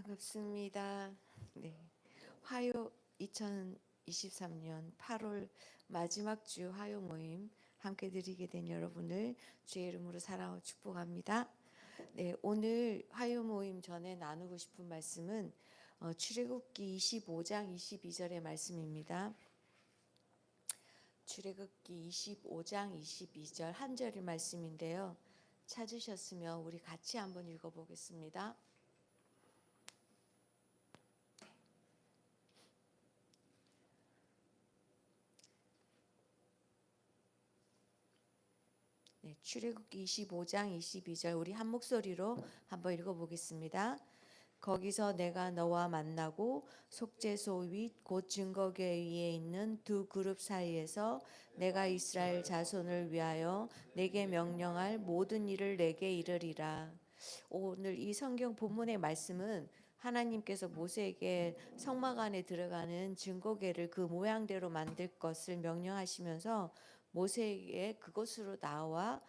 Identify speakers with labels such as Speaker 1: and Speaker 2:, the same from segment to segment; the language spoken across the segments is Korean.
Speaker 1: 반갑습니다. 네. 화요 2023년 8월 마지막 주 화요 모임 함께 드리게 된 여러분을 주의 이름으로 사랑하고 축복합니다. 네, 오늘 화요 모임 전에 나누고 싶은 말씀은 출애굽기 25장 22절의 말씀입니다. 출애굽기 25장 22절 한 절의 말씀인데요. 찾으셨으면 우리 같이 한번 읽어보겠습니다. 네, 출애굽기 25장 22절 우리 한 목소리로 한번 읽어보겠습니다. 거기서 내가 너와 만나고 속죄소 윗 곧 증거궤 위에 있는 두 그룹 사이에서 내가 이스라엘 자손을 위하여 내게 명령할 모든 일을 내게 이르리라. 오늘 이 성경 본문의 말씀은 하나님께서 모세에게 성막 안에 들어가는 증거궤를 그 모양대로 만들 것을 명령하시면서 모세에게 그곳으로 나와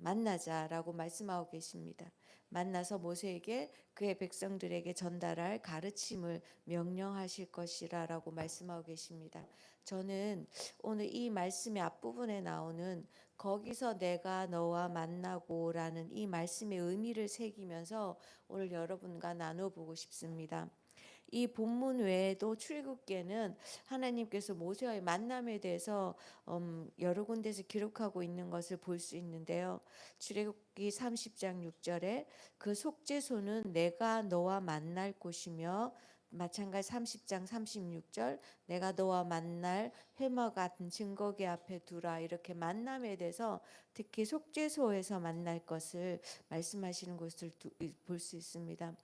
Speaker 1: 만나자라고 말씀하고 계십니다. 만나서 모세에게 그의 백성들에게 전달할 가르침을 명령하실 것이라라고 말씀하고 계십니다. 저는 오늘 이 말씀의 앞부분에 나오는 거기서 내가 너와 만나고라는 이 말씀의 의미를 새기면서 오늘 여러분과 나눠보고 싶습니다. 이 본문 외에도 출애굽기에는 하나님께서 모세와의 만남에 대해서 여러 군데서 기록하고 있는 것을 볼 수 있는데요. 출애굽기 30장 6절에 그 속죄소는 내가 너와 만날 곳이며 마찬가지 30장 36절 내가 너와 만날 회막 같은 증거궤 앞에 두라 이렇게 만남에 대해서 특히 속죄소에서 만날 것을 말씀하시는 것을 볼 수 있습니다.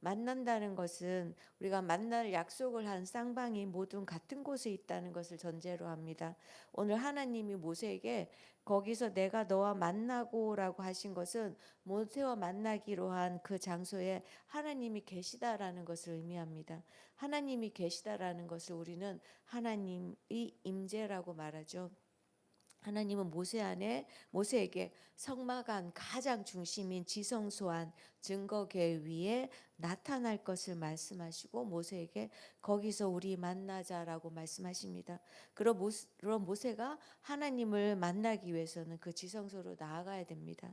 Speaker 1: 만난다는 것은 우리가 만날 약속을 한 쌍방이 모두 같은 곳에 있다는 것을 전제로 합니다. 오늘 하나님이 모세에게 거기서 내가 너와 만나고라고 하신 것은 모세와 만나기로 한 그 장소에 하나님이 계시다라는 것을 의미합니다. 하나님이 계시다라는 것을 우리는 하나님의 임재라고 말하죠. 하나님은 모세에게 성막 안 가장 중심인 지성소 안 증거궤 위에 나타날 것을 말씀하시고 모세에게 거기서 우리 만나자라고 말씀하십니다. 그럼 모세가 하나님을 만나기 위해서는 그 지성소로 나아가야 됩니다.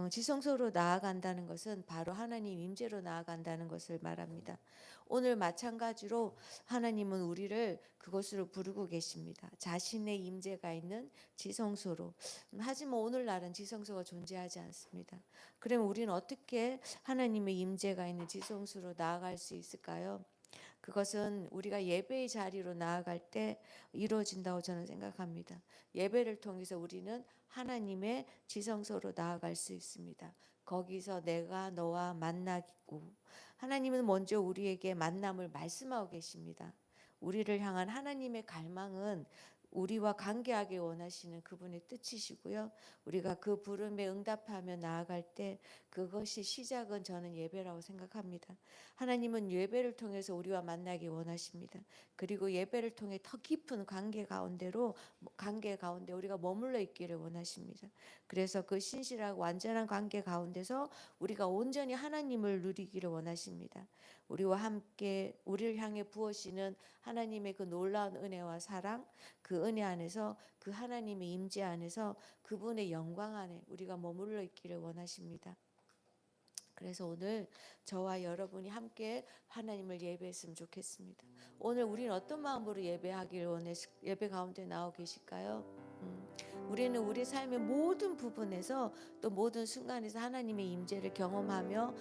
Speaker 1: 지성소로 나아간다는 것은 바로 하나님 임재로 나아간다는 것을 말합니다. 오늘 마찬가지로 하나님은 우리를 그곳으로 부르고 계십니다. 자신의 임재가 있는 지성소로. 하지만 오늘날은 지성소가 존재하지 않습니다. 그러면 우리는 어떻게 하나님의 임재가 있는 지성소로 나아갈 수 있을까요? 그것은 우리가 예배의 자리로 나아갈 때 이루어진다고 저는 생각합니다. 예배를 통해서 우리는 하나님의 지성소로 나아갈 수 있습니다. 거기서 내가 너와 만나고 하나님은 먼저 우리에게 만남을 말씀하고 계십니다. 우리를 향한 하나님의 갈망은 우리와 관계하기 원하시는 그분의 뜻이시고요. 우리가 그 부름에 응답하며 나아갈 때 그것이 시작은 저는 예배라고 생각합니다. 하나님은 예배를 통해서 우리와 만나기 원하십니다. 그리고 예배를 통해 더 깊은 관계 가운데 우리가 머물러 있기를 원하십니다. 그래서 그 신실하고 완전한 관계 가운데서 우리가 온전히 하나님을 누리기를 원하십니다. 우리와 함께 우리를 향해 부어시는 하나님의 그 놀라운 은혜와 사랑, 그 은혜 안에서 그 하나님의 임재 안에서 그분의 영광 안에 우리가 머물러 있기를 원하십니다. 그래서 오늘 저와 여러분이 함께 하나님을 예배했으면 좋겠습니다. 오늘 우리는 어떤 마음으로 예배 가운데 나오 계실까요? 우리는 우리 삶의 모든 부분에서 또 모든 순간에서 하나님의 임재를 경험하며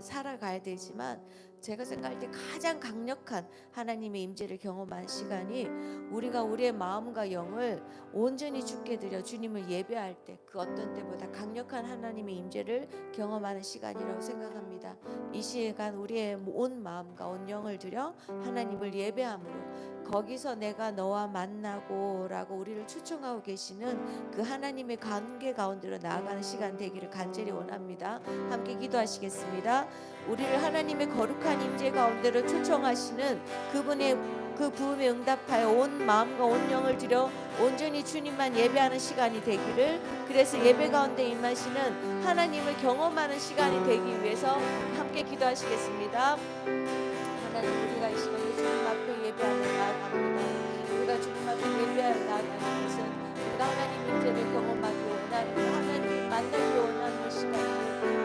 Speaker 1: 살아가야 되지만 제가 생각할 때 가장 강력한 하나님의 임재를 경험한 시간이 우리가 우리의 마음과 영을 온전히 주께 드려 주님을 예배할 때 그 어떤 때보다 강력한 하나님의 임재를 경험하는 시간이라고 생각합니다. 이 시간 우리의 온 마음과 온 영을 드려 하나님을 예배함으로 거기서 내가 너와 만나고라고 우리를 초청하고 계시는 그 하나님의 관계 가운데로 나아가는 시간 되기를 간절히 원합니다. 함께 기도하시겠습니다. 우리를 하나님의 거룩한 거룩한 임재 가운데로 초청하시는 그분의 그 부음에 응답하여 온 마음과 온 영을 들여 온전히 주님만 예배하는 시간이 되기를, 그래서 예배 가운데 임하시는 하나님을 경험하는 시간이 되기 위해서 함께 기도하시겠습니다. 하나님, 우리가 이 시간에 주님 앞에 예배하며 나아갑니다. 우리가 주님 앞에 예배하며 나아가는 것은 우리가 하나님 임재를 경험하기 원하는, 하나님을 만나기 원하는 시간을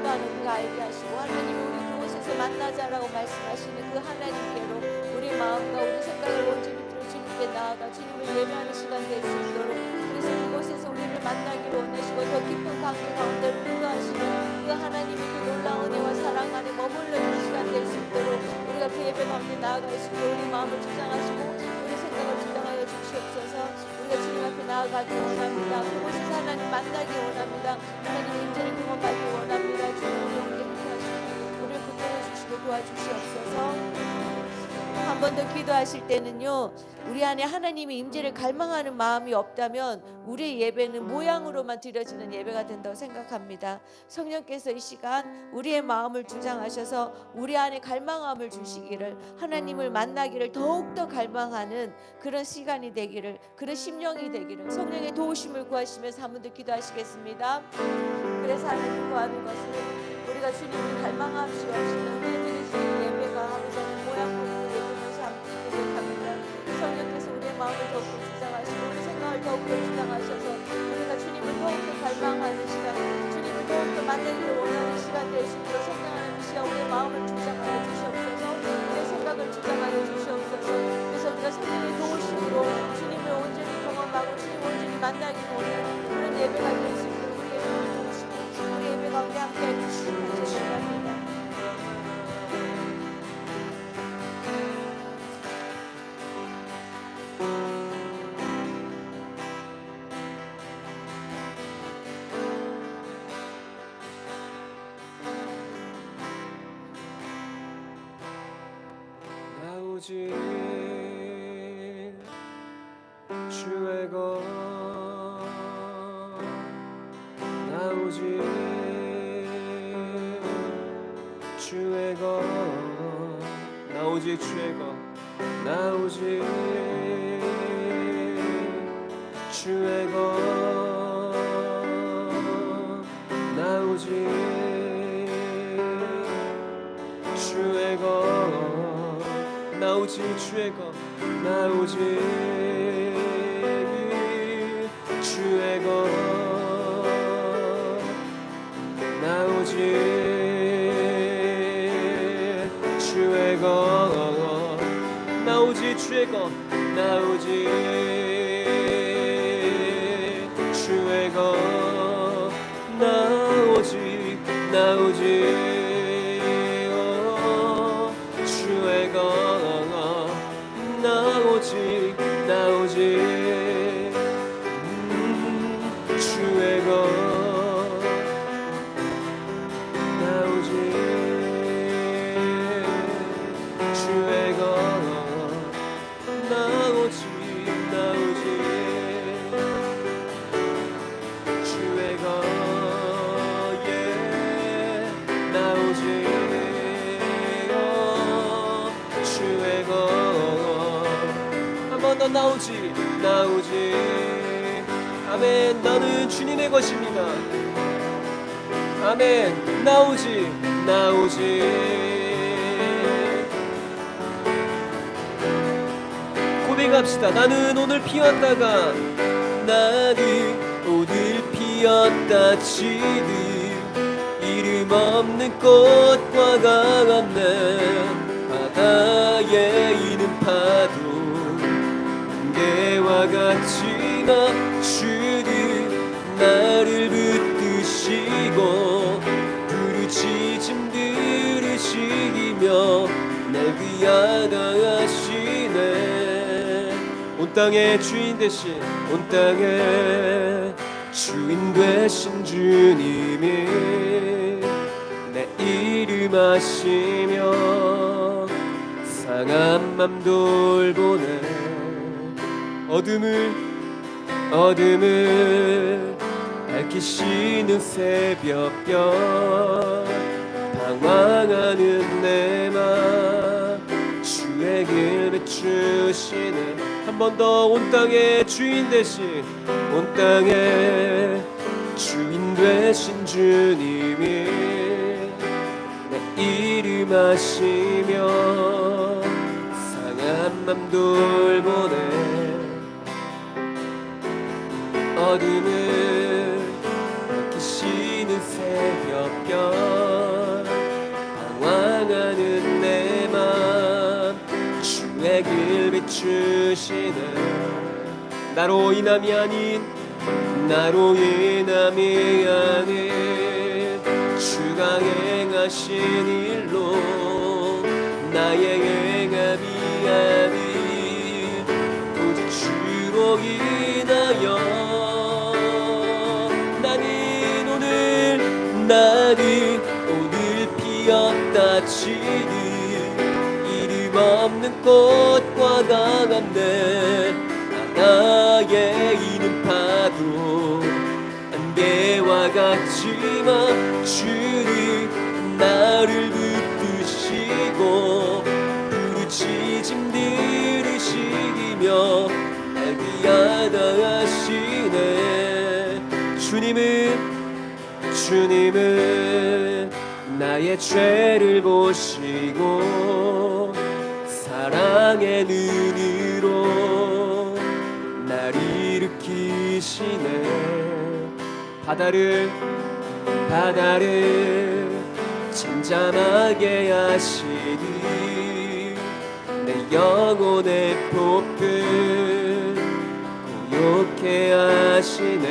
Speaker 1: 또한 우리가 알게 하시고, 하나님이 우리 그곳에서 만나자라고 말씀하시는 그 하나님께로 우리 마음과 우리 생각을 온전히 들어 주님께 나아가 주님을 예배하는 시간 될 수 있도록, 그래서 그곳에서 우리를 만나기를 원하시고 더 깊은 관계 가운데 인도하시는 그 하나님의 그 놀라운 은혜와 사랑 안에 머물러 있는 시간 될 수 있도록 우리가 그 예배 가운데 나아가 있으며 우리 마음을 주장하시고 우리 생각을 주장하여 주시옵소서. 우리가 주님 앞에 나아가기 원합니다. 그곳에서 하나님 만나기 원합니다. 하나님의 임재를 경험하기 원합니다. 주님, 우리 온전히 하시고 우리를 붙들어 주시고 도와주시옵소서. 한 번 더 기도하실 때는요, 우리 안에 하나님의 임재를 갈망하는 마음이 없다면 우리의 예배는 모양으로만 드려지는 예배가 된다고 생각합니다. 성령께서 이 시간 우리의 마음을 주장하셔서 우리 안에 갈망함을 주시기를, 하나님을 만나기를 더욱더 갈망하는 그런 시간이 되기를, 그런 심령이 되기를 성령의 도우심을 구하시면서 한 번 더 기도하시겠습니다. 그래서 하나님 구하는 것은 우리가 주님을 갈망하시옵시는 드리시는 예배가 하면서 모양으로 성령께서 우리의 마음을 더욱더 주장하시고 우리 생각을 더욱더 주장하셔서 우리가 주님을 더욱더 갈망하는 시간, 주님을 더욱더 만나기를 원하는 시간 될 수 있도록 성령 하나님 시간 우리의 마음을 주장하여 주시옵소서. 우리의 생각을 주장하여 주시옵소서. 그래서 우리가 성령의 도우심으로 주님을 온전히 경험하고 주님을 온전히 만나기를 원하는 그런 예배가 될 수 있도록 우리의 마음을 도우시고 우리 예배 가운데 함께해 주시기 바랍니다.
Speaker 2: 오직 주의 것, 나 오직 주의 것, 나 오직 주의 것, 나 오직 주의 것, 나 오직 주의 것, 나 오직 주의 것, 나 오직 주의 것, 나 오직 주의 것, 나 오직 주의 것, 나 오직 주의 것, 나 오직 주의 것, 나 오직 주의 것, 나 오직 주의 것, 나 오직 주의 것, 나 오직 주의 것, 한 번 더 나 오직 아멘. 나는 주님의 것입니다. 아멘. 나 오직 고백합시다. 나는 오늘 피었다가 지듯 이름 없는 꽃과 같네. 바다에 있는 파도 안개와 같지만 주는 나를 붙드시고 부르짖음 들으시며 날 위하다 하시네. 온 땅의 주인 되신 주님이 내 이름 아시며 상한 맘 돌보네. 어둠을 밝히시는 새벽별 방황하는 내 맘 주의 길 비추시네. 한 번 더 온 땅의 주인 대신 온 땅의 주인 되신 주님이 내 이름 아시며 상한 맘 돌보네. 어둠을 밝히시는 새벽별 방황하는 내 맘 주의 길 비추시네. 나로 인함이 아닌 주가 행하신 일로 나의 행함이 아닌 오직 주로 인하여 나는 오늘 피었다 치는 이름 없는 꽃과 같네. 나의 이는 파도 안개와 같지만 주는 나를 붙드시고 부르짖음 들으시며 날 위하다 하시네. 주님은 나의 죄를 보시고 사랑의 눈으로 날 일으키시네. 바다를 잠잠하게 하시니 내 영혼의 폭풍 고요케 하시네.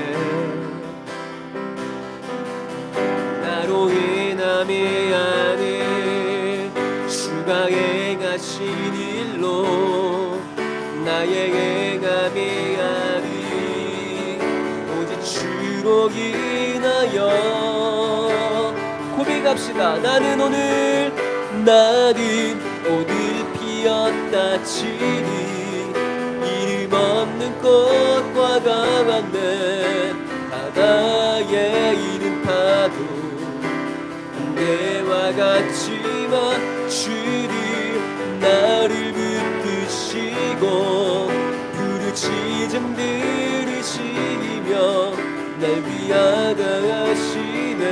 Speaker 2: 나로 인함이 아닌 주가 행하신 일로 나의 행함이 아닌 오직 주로 인하여 고백합시다. 나는 오늘 피었다 치니 이름 없는 꽃과 같네. 바다에 있는 파도 안개와 같지만 주는 나를 붙드시고 부르짖음 들으시며 날 위하다 하시네.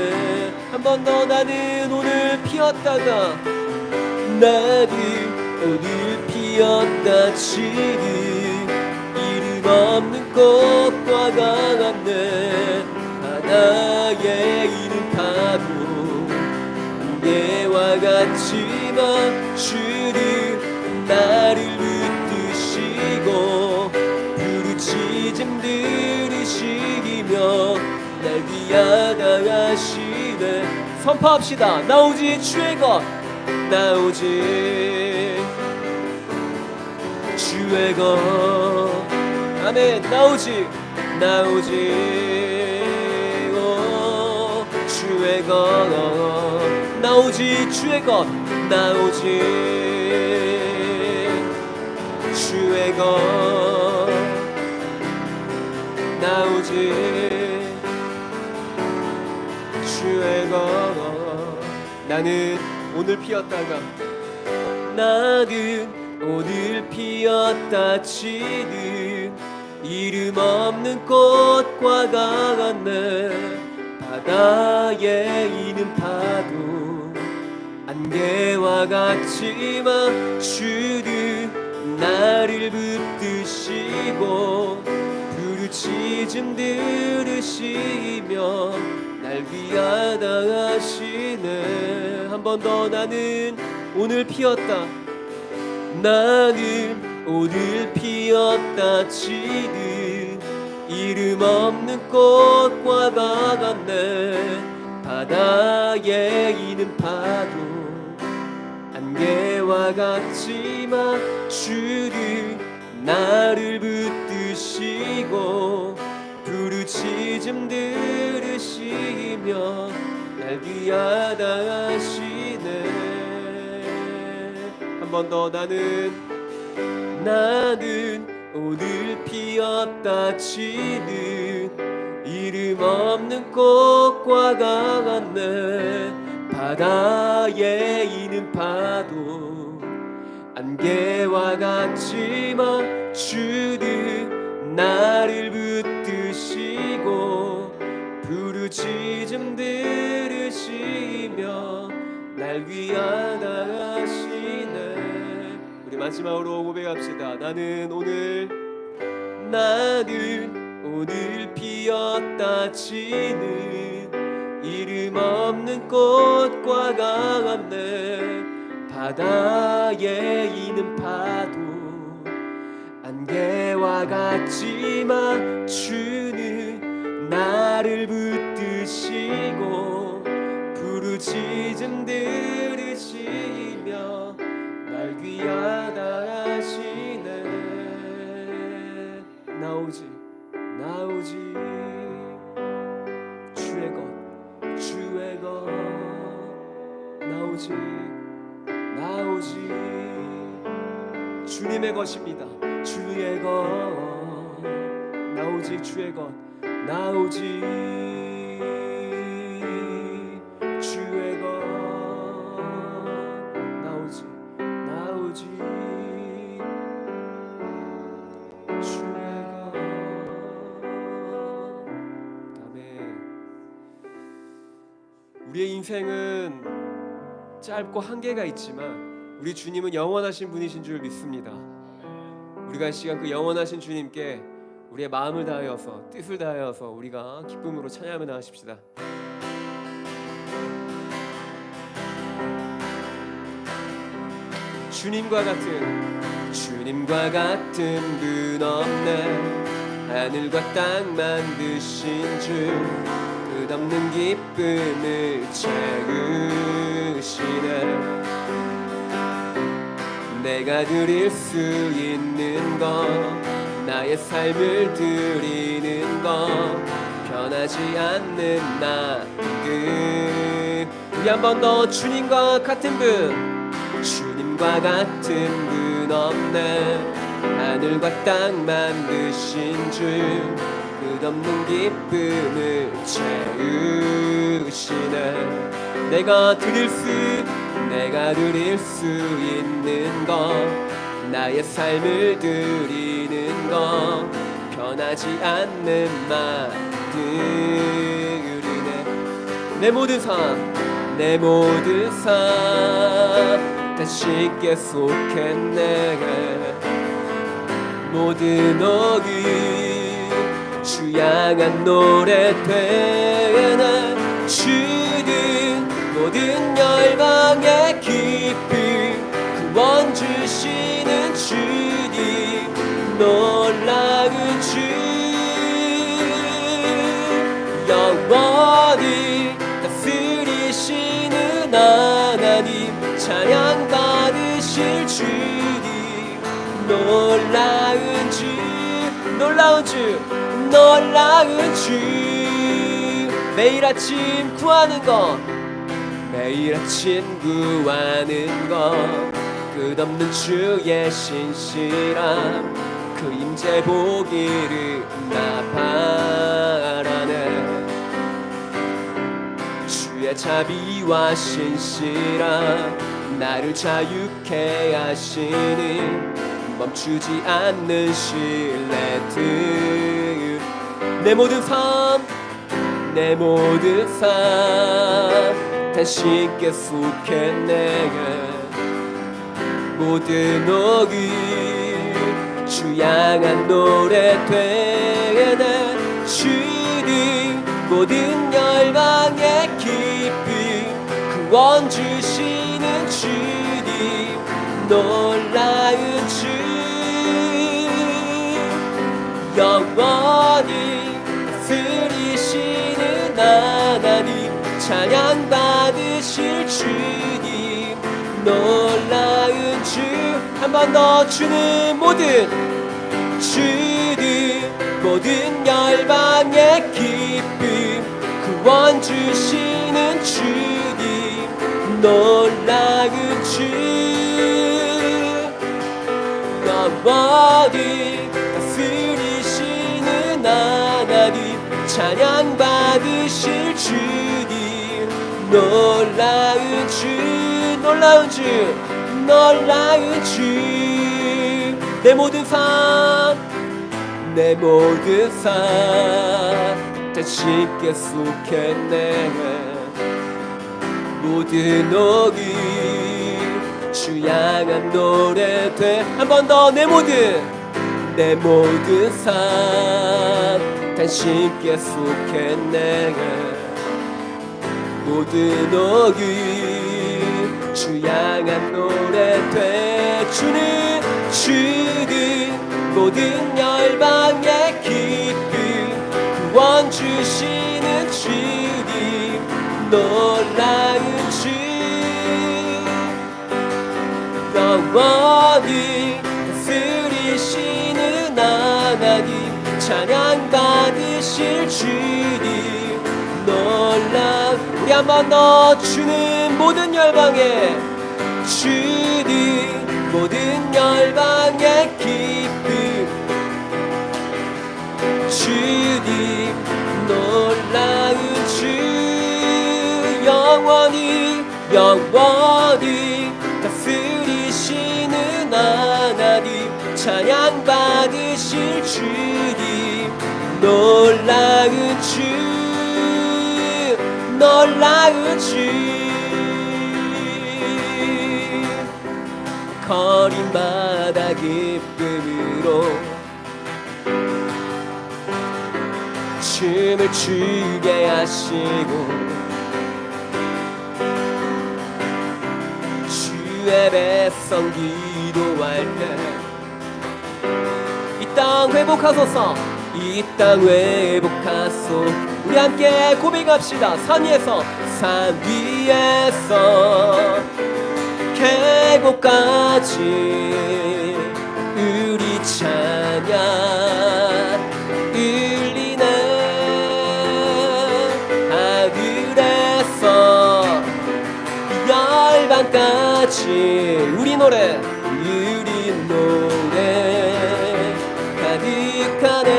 Speaker 2: 한 번 더. 나는 오늘 피었다가 피었다 치는 이름 없는 꽃과 같네. 바다에 있는 파도 안개와 같지만 주는 나를 붙드시고 부르짖음 들으시며 날 위하다 하시네. 선포합시다. 나 오직 주의 것 주의 것 아멘. 나 오직 주의 것 나 오직 주의 것 주의 것 나 오직 주의 것. 나는 오늘 피었다 치는 이름 없는 꽃과 같네. 바다에 있는 파도 안개와 같지만 주는 나를 붙드시고 부르짖음 들으시며 날 위하다 하시네. 한 번 더. 나는 오늘 피었다 치는 이름 없는 꽃과 같네. 바다에 있는 파도 안개와 같지만 주는 나를 붙드시고 부르짖음 들으시며 날 위하다 하시네. 한 번 더. 나는 오늘 피었다 치는 이름 없는 꽃과 같네. 바다에 있는 파도 안개와 같지만 주는 나를 붙드시고 부르짖음 들으시며 날 위하다 하시네. 우리 마지막으로 고백합시다. 나는 오늘 피었다 치는 이름 없는 꽃과 같네. 바다에 있는 파도 안개와 같지만 주는 나를 붙드시고 부르짖음 들으시며 날 귀하다 하시네. 나오지 주의 것 나오지 주님의 것입니다. 주의 것 나오지 주의 것 나오지 주의 것 나오지 주의 것. 아멘. 우리의 인생은 짧고 한계가 있지만 우리 주님은 영원하신 분이신 줄 믿습니다. 우리가 이 시간 그 영원하신 주님께 우리의 마음을 다하여서 뜻을 다하여서 우리가 기쁨으로 찬양하며 나가십시다. 주님과 같은 분 없네. 하늘과 땅 만드신 주 끝없는 기쁨을 채우시네. 내가 드릴 수 있는 것 나의 삶을 드리는 것 변하지 않는 나그 우리 한 번 더 주님과 같은 분 없네. 하늘과 땅 만드신 주 끝없는 기쁨을 채우시네. 내가 드릴 수 있는 것 나의 삶을 드리는 것 변하지 않는 말들이네. 내 모든 삶 다 쉽게 속했네. 모든 어기 주 향한 노래 되네. 주는 모든 열방의 기쁨 구원 주시는 주님 놀라운 주 영원히 다스리시는 하나님 찬양 받으실 주님 놀라운 주 매일 아침 구하는 것 끝없는 주의 신실함 그 임재 보기를 나 바라네. 주의 자비와 신실함 나를 자유케 하시니 멈추지 않는 신뢰들 내 모든 삶 다 쉽게 속했네. 모든 어기 주 향한 노래 되네. 주님 모든 열방의 기쁨 구원 주시는 주님 놀라운 주 영원히 다스리시는 하나님 찬양 받으실 주님 놀라운 주 한 번 더 주는 모든 열방의 기쁨 구원 주시는 주님 놀라운 주 영원히 다스리시는 하나님 찬양 받으실 주님 놀라운 주 놀라운 주 놀라운 주 내 모든 삶 내 모든 삶 다 쉽게 속했네 모든 오기 주 향한 노래 돼 한 번 더 내 모든 삶 다 쉽게 속했네 모든 오기 주 향한 노래 돼 주는 모든 열방의 기쁨 구원 주시는 주님 놀라운 주 영원히 다스리시는 하나님 찬양 받으실 주님 놀라운 우리 한 번 더 주는 모든 열방의 주님 모든 열방의 기쁨 주님 놀라운 주 영원히 다스리시는 하나님 찬양 받으실 주님 놀라운 주 거림마다 기쁨으로 춤을 추게 하시고 주의 백성 기도할 때 이 땅 회복하소서 이 땅 회복하소 우리 함께 고백합시다 산 위에서 계곡까지 우리 찬양 울리네 하늘에서 열방까지 우리 노래 가득하네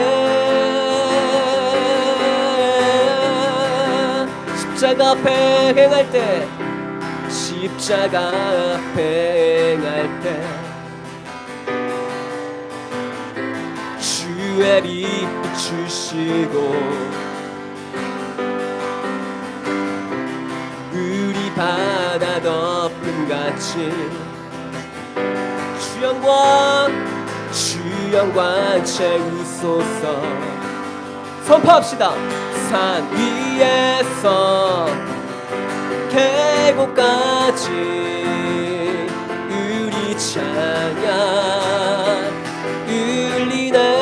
Speaker 2: 십자가 앞에 행할 때 십자가 앞에 행할 때 주의 빛 비추시고 우리 바다 덮음같이 주 영광 채우소서 선포합시다 산 위에서 계곡까지 우리 찬양 울리네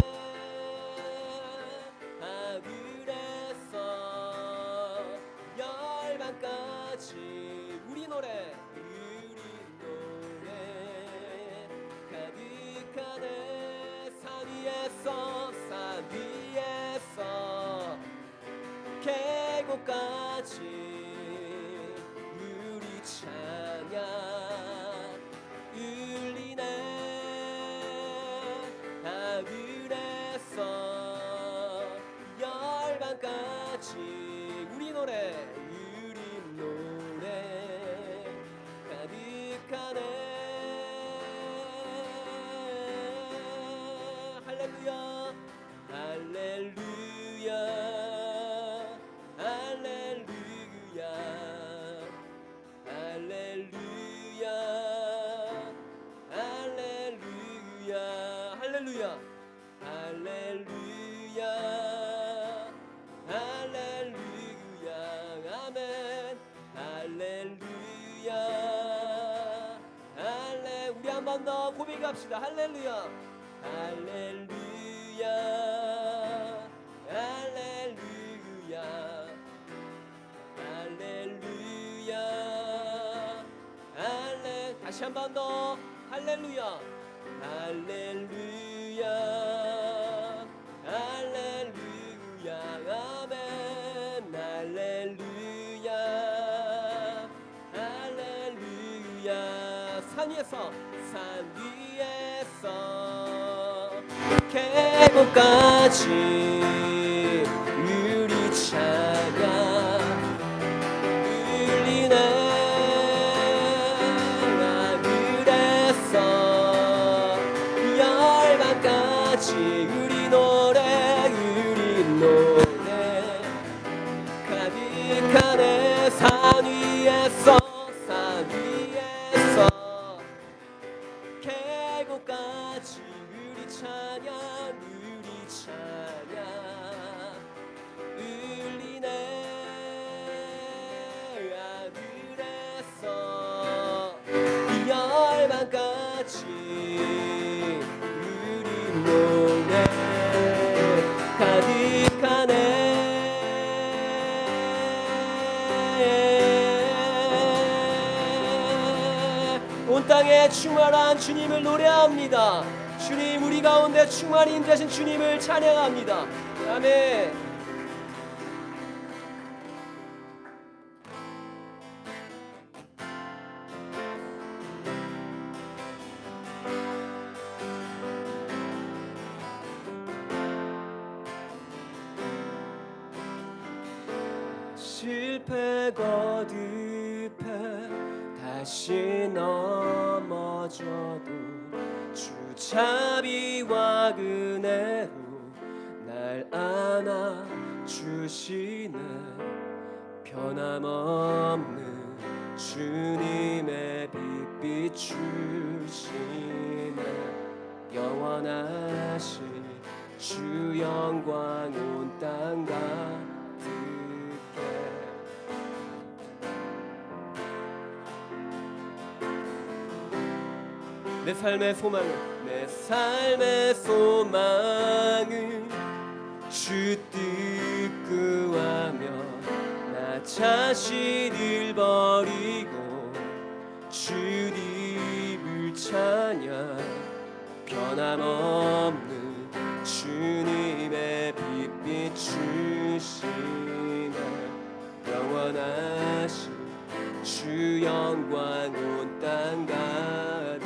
Speaker 2: 하늘에서 열방까지 우리 노래 가득하네 산 위에서 계곡까지 찬양 울리네 하늘에서 열방까지 우리 노래 가득하네 할렐루야 할렐루야 할렐루야 할렐루야 할렐루야 할렐루야 할렐루야 할렐루야 아멘 할렐루야 우리 한 번 더 고백합시다 할렐루야 할렐루야 할렐루야 할렐루야 다시 한 번 더 할렐루야 할렐루야 할렐루야 아멘 할렐루야 할렐루야 산 위에서 계곡까지 우리 찬양 울리 위에서 산 위에서 계곡까지 우리 찬양 울리네 하늘에서 이 열방까지 우리 몸에 가득하네. 온 땅에 충만한 주님을 노래합니다. 주님, 우리 가운데 충만히 임재하신 주님을 찬양합니다. 아멘. 실패 거듭해 다시 넘어져도 주 자비와 은혜로 날 안아주시네. 변함없는 주님의 빛 비추시네. 영원하신 주 영광 온 땅 가득해. 내 삶의 소망은 주 뜻 구하며 나 자신을 버리고 주님을 찬양. 변함없는 주님의 빛 비추시네. 영원하신 주 영광 온 땅 가득.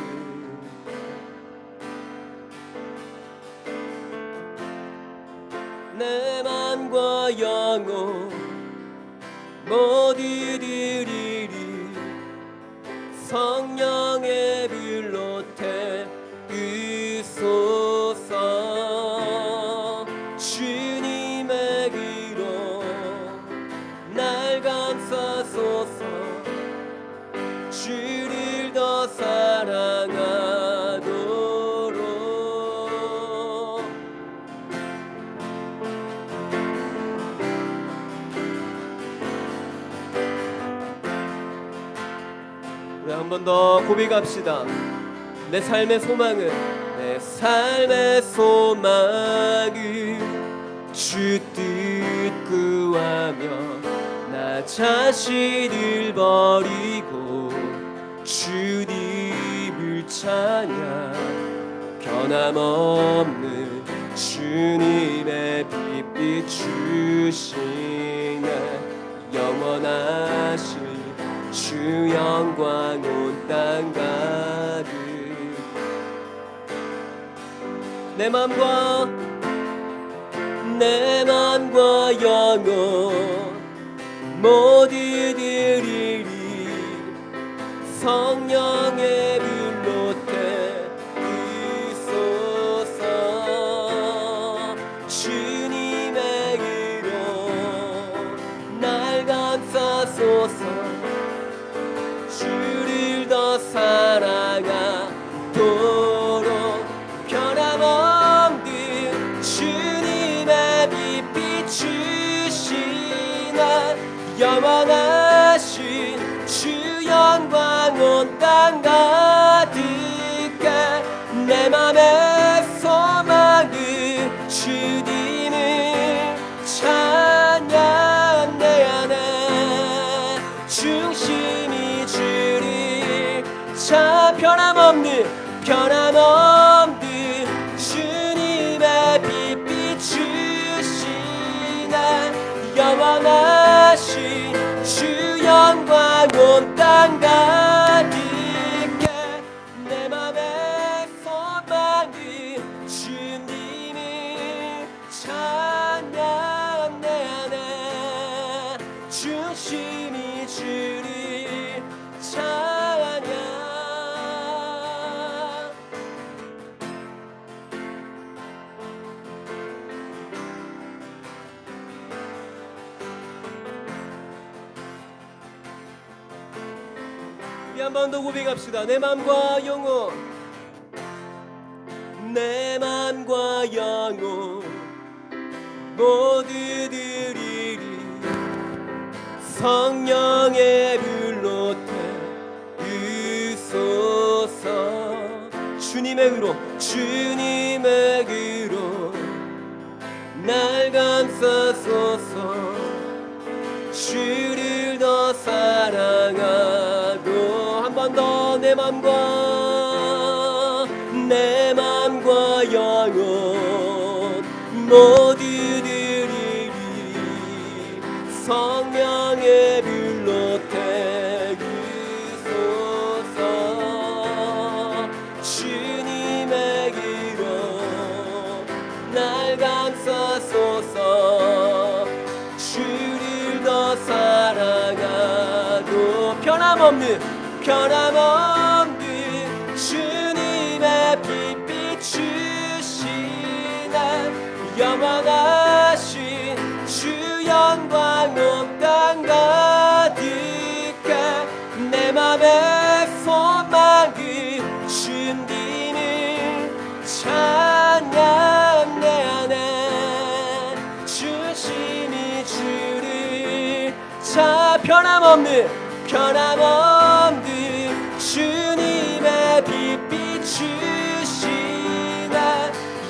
Speaker 2: 내 맘과 영혼 모두 드리리. 성령의 불로 태우소서. 주님의 기로 날 감싸소서. 주를 더 사랑하도록. 우리 한 번 더 고백합시다. 내 삶의 소망은 주 뜻 구하며 나 자신을 버리고 주님을 찬양. 변함없는 주님의 빛 비추시네. 영원하신 주 영광 온 땅 가득. 내 맘과 영혼 모두 드리리. 성령의 불로 태우소서. 주님의 기로 날 감싸소서. 주를 더 사랑하도록. 변함없는 주님의 빛 비추시네. 영원하신 주 영광 온 땅 가득해. 내 맘의 소망은 주님을 찬양. 내 안에 중심이 주를 참. 변함없는 주님의 빛 비추시네. 영원하신 주 영광 온 땅 가득해. 내 맘의 소망은 주님을 찬양. 내 안에 중심이 주를 찬양. 우리 한 번 더 고백합시다. 내 맘과 영혼, 내 맘과 영혼 모두 드리리. 성령의 불로 태우소서. 주님의 의로, 주님의 의로 날 감싸소서. 주를 더 사랑하고 한 번 더 내 맘과 영혼 모두 드리리. 성령의 불로 태우소서. 주님의 기로 날 감싸소서. 주를 더 사랑하고 변함없는 주님의 빛 비추시네. 영원하신 주 영광 온 땅 가득해. 내 맘의 소망 그 주님을 찬양. 내 안에 주심이 주를 자. 변함없는 주님의 빛 비추시네.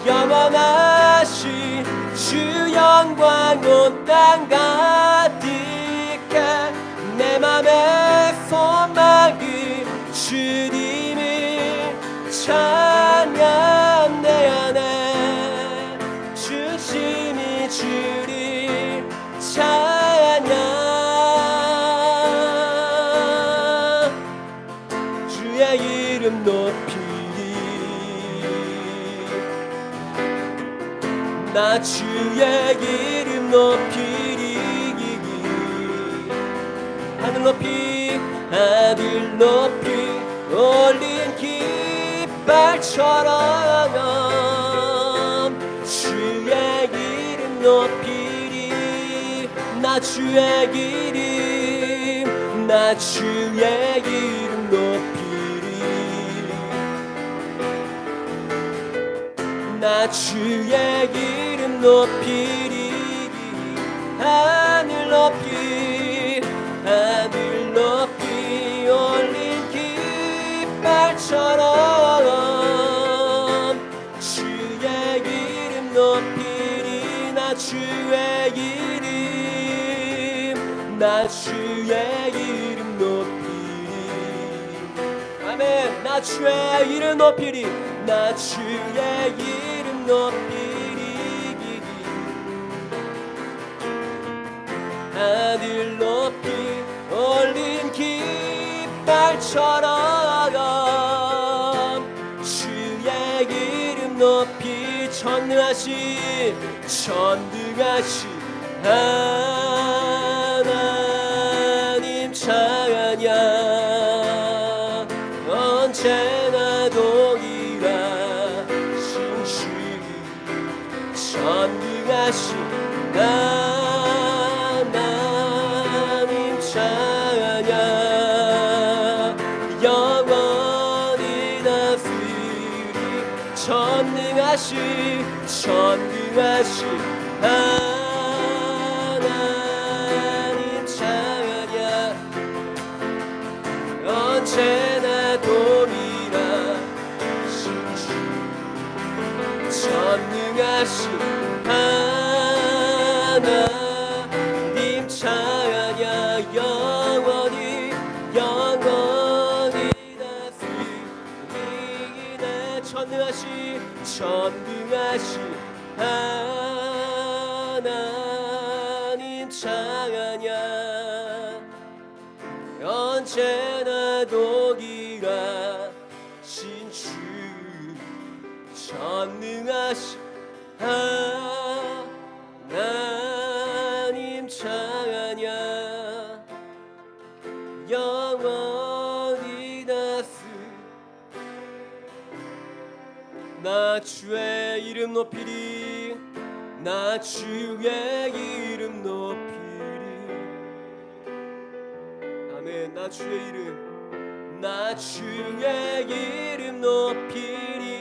Speaker 2: 영원하신 주 영광 온 땅 가득해. 내 맘의 소망 그 주님을 찬양. 내 안에 주심이 주를 찬양. 주의 이름 높이리. 나 주의 이름 높이리. 하늘 높이 하늘 높이 올린 깃발처럼 주의 이름 높이리. 나 주의 이름, 나 주의 이름 높이리. 나 주의 이름 높이리. 하늘 높이 하늘 높이 올린 깃발처럼 주의 이름 높이리. 나 주의 이름, 나 주의 이름 높이리. 아멘. 나 주의 이름 높이리. 나 주의 이름 높이리. 하늘 높이 올린 깃발처럼 주의 이름 높이. 전능하신 하나님 찬양. 언제나 동일하신 주 전능하신 하나님 찬양. 영원히 다스리 전능하신 하나님 찬양. 언제나 동일하신 주 전능하신 하나님 찬양. 영원히 다스리네. 전능하신 하나님 찬양. 언제나 동일하신 주 전능하신 하나님 찬양. 영원히 다스. 나 주의 이름 높이리. 나 주의 이름 높이리. 아멘. 나 주의 이름, 나 주의 이름 높이리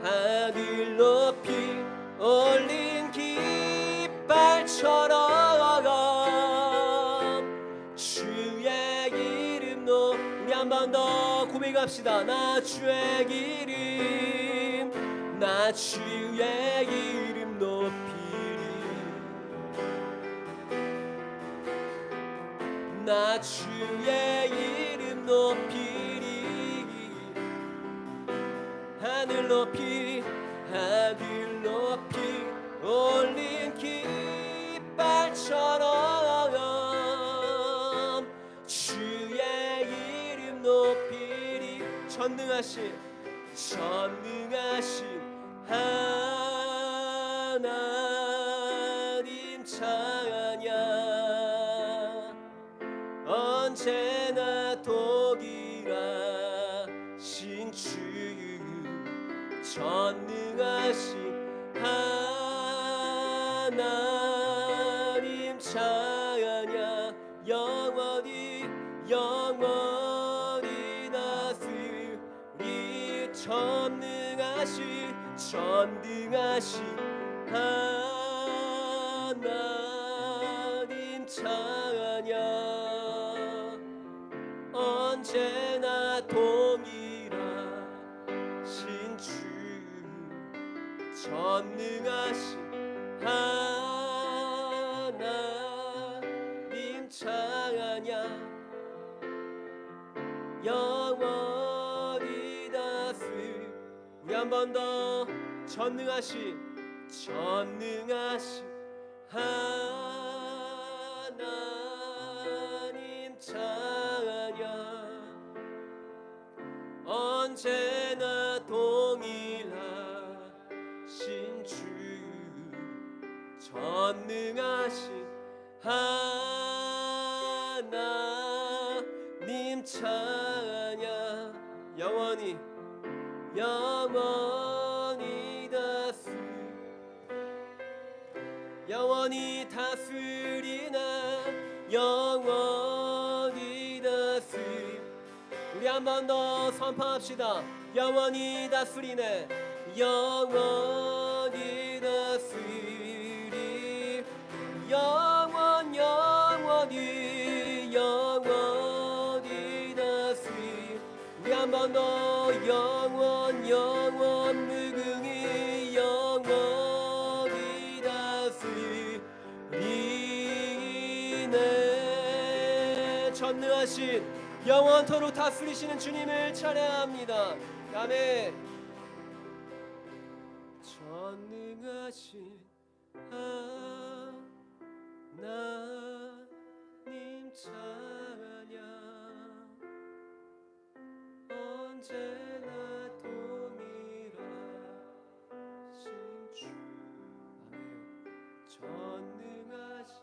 Speaker 2: 하늘 높이 올린 깃발처럼 주의 이름 높이 우리 한 번 더 고백합시다. 나 주의 이름 나 주의 이름 높이리 나 주의 이름 높이리 하늘 높이 올린 깃발처럼 주의 이름 높이리 전능하신 하나님 찬양 언제나 동일하신 주 전능하신 하나님 찬양 영원히 다스리 전능하신 하나님 찬양 언제나 동일하신 주 전능하신 하나님 찬양 영원히 다스리 우리 한 번 더 전능하신 하나님 찬양 언제나 동일하신 주 전능하신 하나님 찬양 영원히 다스리나 영원히 다스리 우리 한 번 더 선포합시다. 영원히 다스리네 영원히 다스리 영원히 다스리 우리 한 번 더 영원 무궁히 영원히 다스리네 전능하신 영원토록 다스리시는 주님을 찬양합니다. 아멘. 전능하신 하나님 찬양 언제나 동일하신 주 아멘. 전능하신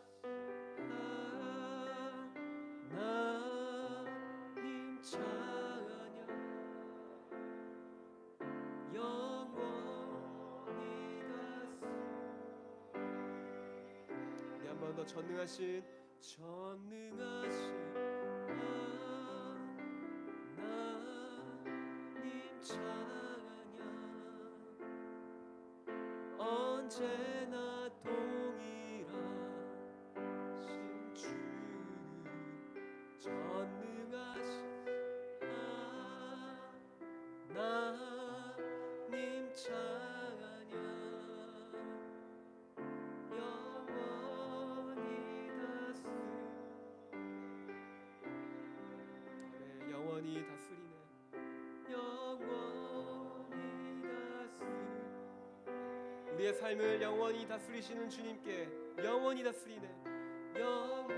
Speaker 2: 하나님 찬양 영원히 다스리 우리 한 번 더 전능하신 하나님 찬양 언제나 동일하신 주 전능하신 하나님 찬양 영원히 다스리 영원히 다스리네 영원히 다스리 우리의 삶을 영원히 다스리시는 주님께 영원히 다스리네 영원히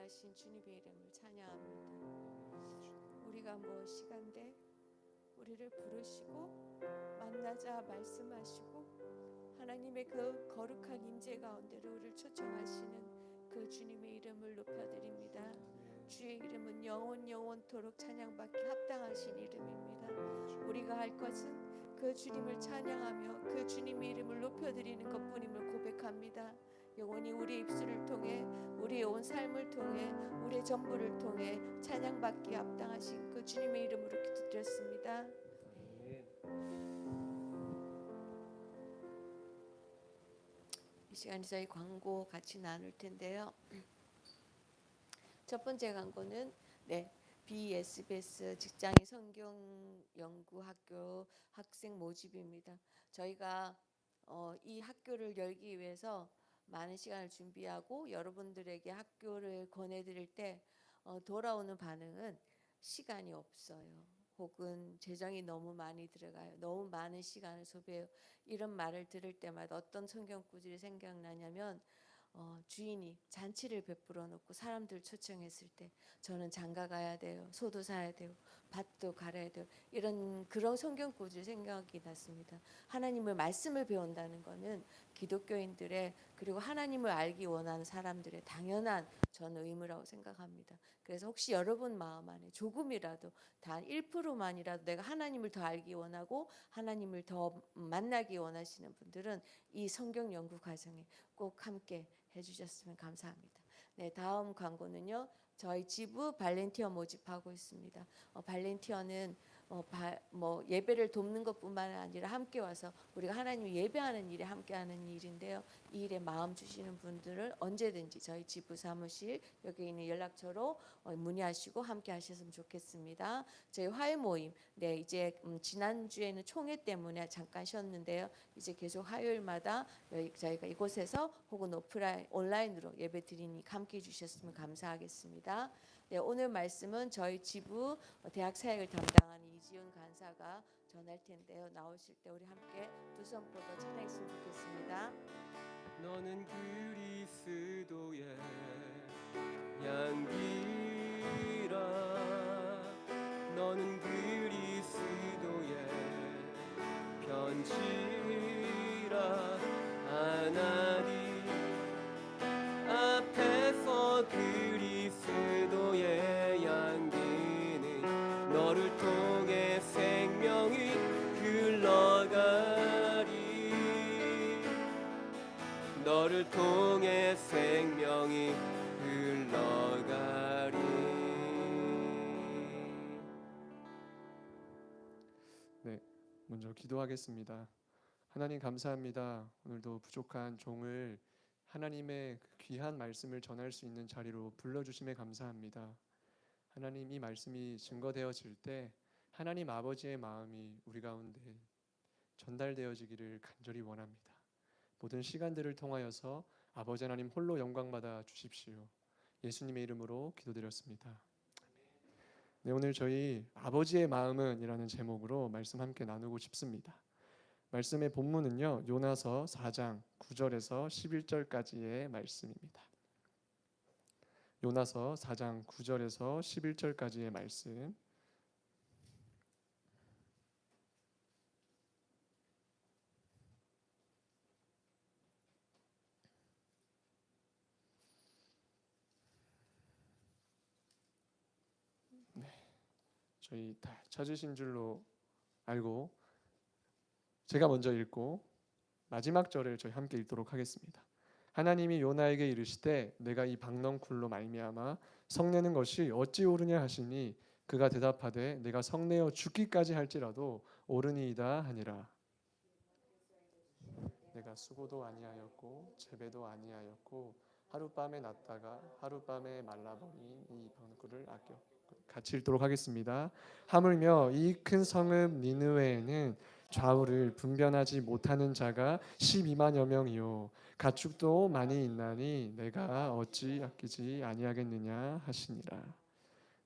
Speaker 1: 위대하신 주님의 이름을 찬양합니다. 우리가 시간대 우리를 부르시고 만나자 말씀하시고 하나님의 그 거룩한 임재 가운데로 우리를 초청하시는 그 주님의 이름을 높여드립니다. 주의 이름은 영원토록 찬양받기 합당하신 이름입니다. 우리가 할 것은 그 주님을 찬양하며 그 주님의 이름을 높여드리는 것뿐임을 고백합니다. 영원히 우리의 입술을 통해 우리의 온 삶을 통해 우리의 전부를 통해 찬양받기 합당하신 그 주님의 이름으로 기도드렸습니다. 이 시간에 저희 광고 같이 나눌 텐데요. 첫 번째 광고는 BSBS 직장인 성경 연구학교 학생 모집입니다. 저희가 이 학교를 열기 위해서 많은 시간을 준비하고 여러분들에게 학교를 권해드릴 때 돌아오는 반응은 시간이 없어요. 혹은 재정이 너무 많이 들어가요. 너무 많은 시간을 소비해요. 이런 말을 들을 때마다 어떤 성경 구절이 생각나냐면 주인이 잔치를 베풀어 놓고 사람들 초청했을 때 저는 장가 가야 돼요. 소도 사야 돼요. 밭도 갈아야 돼요. 그런 성경 구절 생각이 났습니다. 하나님의 말씀을 배운다는 것은 기독교인들의 그리고 하나님을 알기 원하는 사람들의 당연한 전 의무라고 생각합니다. 그래서 혹시 여러분 마음 안에 조금이라도 단 1%만이라도 내가 하나님을 더 알기 원하고 하나님을 더 만나기 원하시는 분들은 이 성경 연구 과정에 꼭 함께 해주셨으면 감사합니다. 다음 광고는요. 저희 지부 발렌티어 모집하고 있습니다. 발렌티어는 예배를 돕는 것뿐만 아니라 함께 와서 우리가 하나님 예배하는 일에 함께하는 일인데요. 이 일에 마음 주시는 분들은 언제든지 저희 지부 사무실 여기 있는 연락처로 문의하시고 함께 하셨으면 좋겠습니다. 저희 화해 모임 이제 지난주에는 총회 때문에 잠깐 쉬었는데요. 이제 계속 화요일마다 저희가 이곳에서 혹은 온라인으로 예배 드리니 함께 해주셨으면 감사하겠습니다. 오늘 말씀은 저희 지부 대학 사역을 담당하는 이지훈 간사가 전할 텐데요. 나오실 때 우리 함께 두 손 뻗어 찬양했으면 좋겠습니다.
Speaker 2: 너는 그리스도의 양귀라 너는 그리스도의 편지라 하나님 앞에서 그리스도의 양귀는 너를 통해 생명이 흘러가리 너를 통해 생명이 흘러가리.
Speaker 3: 먼저 기도하겠습니다. 하나님 감사합니다. 오늘도 부족한 종을 하나님의 귀한 말씀을 전할 수 있는 자리로 불러주심에 감사합니다. 하나님 이 말씀이 증거되어질 때 하나님 아버지의 마음이 우리 가운데 전달되어지기를 간절히 원합니다. 모든 시간들을 통하여서 아버지 하나님 홀로 영광받아 주십시오. 예수님의 이름으로 기도드렸습니다. 오늘 저희 아버지의 마음은 이라는 제목으로 말씀 함께 나누고 싶습니다. 말씀의 본문은요 요나서 4장 9절에서 11절까지의 말씀입니다. 요나서 4장 9절에서 11절까지의 말씀. 저희 다 찾으신 줄로 알고 제가 먼저 읽고 마지막 절을 저희 함께 읽도록 하겠습니다. 하나님이 요나에게 이르시되 내가 이 박넝쿨로 말미암아 성내는 것이 어찌 옳으냐 하시니 그가 대답하되 내가 성내어 죽기까지 할지라도 옳으니이다 하니라. 내가 수고도 아니하였고 재배도 아니하였고 하룻밤에 났다가 하룻밤에 말라버린 이 박넝쿨을 아껴. 같이 읽도록 하겠습니다. 하물며 이 큰 성읍 니느웨에는 좌우를 분변하지 못하는 자가 12만여 명이요 가축도 많이 있나니 내가 어찌 아끼지 아니하겠느냐 하시니라.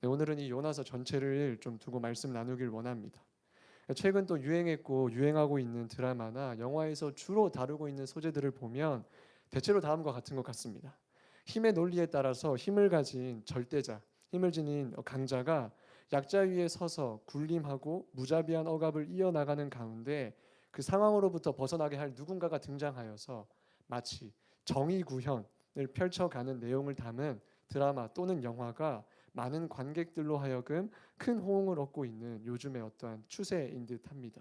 Speaker 3: 오늘은 이 요나서 전체를 좀 두고 말씀 나누길 원합니다. 최근 또 유행했고 유행하고 있는 드라마나 영화에서 주로 다루고 있는 소재들을 보면 대체로 다음과 같은 것 같습니다. 힘의 논리에 따라서 힘을 가진 절대자, 힘을 지닌 강자가 약자 위에 서서 군림하고 무자비한 억압을 이어나가는 가운데 그 상황으로부터 벗어나게 할 누군가가 등장하여서 마치 정의 구현을 펼쳐가는 내용을 담은 드라마 또는 영화가 많은 관객들로 하여금 큰 호응을 얻고 있는 요즘의 어떠한 추세인 듯합니다.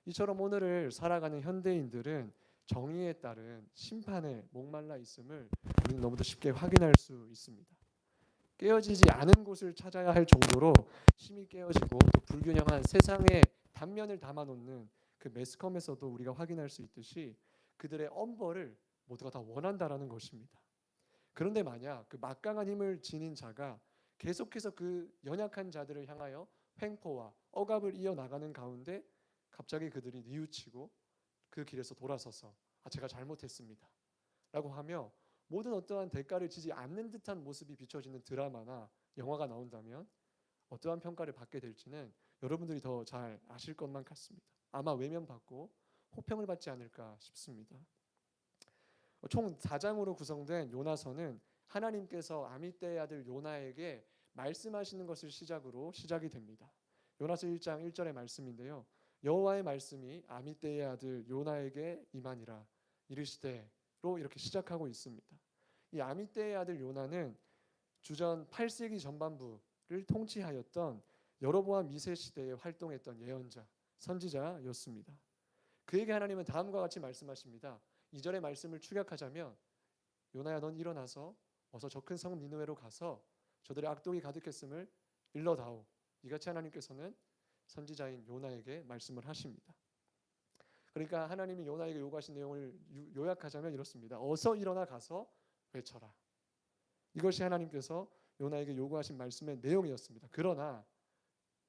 Speaker 3: 이처럼 오늘을 살아가는 현대인들은 정의에 따른 심판에 목말라 있음을 우리는 너무도 쉽게 확인할 수 있습니다. 깨어지지 않은 곳을 찾아야 할 정도로 힘이 깨어지고 또 불균형한 세상의 단면을 담아놓는 그 매스컴에서도 우리가 확인할 수 있듯이 그들의 엄벌을 모두가 다 원한다라는 것입니다. 그런데 만약 그 막강한 힘을 지닌 자가 계속해서 그 연약한 자들을 향하여 횡포와 억압을 이어나가는 가운데 갑자기 그들이 뉘우치고 그 길에서 돌아서서 제가 잘못했습니다 라고 하며 모든 어떠한 대가를 지지 않는 듯한 모습이 비춰지는 드라마나 영화가 나온다면 어떠한 평가를 받게 될지는 여러분들이 더 잘 아실 것만 같습니다. 아마 외면받고 호평을 받지 않을까 싶습니다. 총 4장으로 구성된 요나서는 하나님께서 아미떼의 아들 요나에게 말씀하시는 것을 시작으로 시작이 됩니다. 요나서 1장 1절의 말씀인데요. 여호와의 말씀이 아미떼의 아들 요나에게 임하니라 이르시되로 이렇게 시작하고 있습니다. 이 아미떼의 아들 요나는 주전 8세기 전반부를 통치하였던 여로보암 2세 시대에 활동했던 예언자, 선지자였습니다. 그에게 하나님은 다음과 같이 말씀하십니다. 2절의 말씀을 축약하자면 요나야 넌 일어나서 어서 저 큰 성 니느웨로 가서 저들의 악독이 가득했음을 일러다오. 이같이 하나님께서는 선지자인 요나에게 말씀을 하십니다. 그러니까 하나님이 요나에게 요구하신 내용을 요약하자면 이렇습니다. 어서 일어나 가서 외쳐라. 이것이 하나님께서 요나에게 요구하신 말씀의 내용이었습니다. 그러나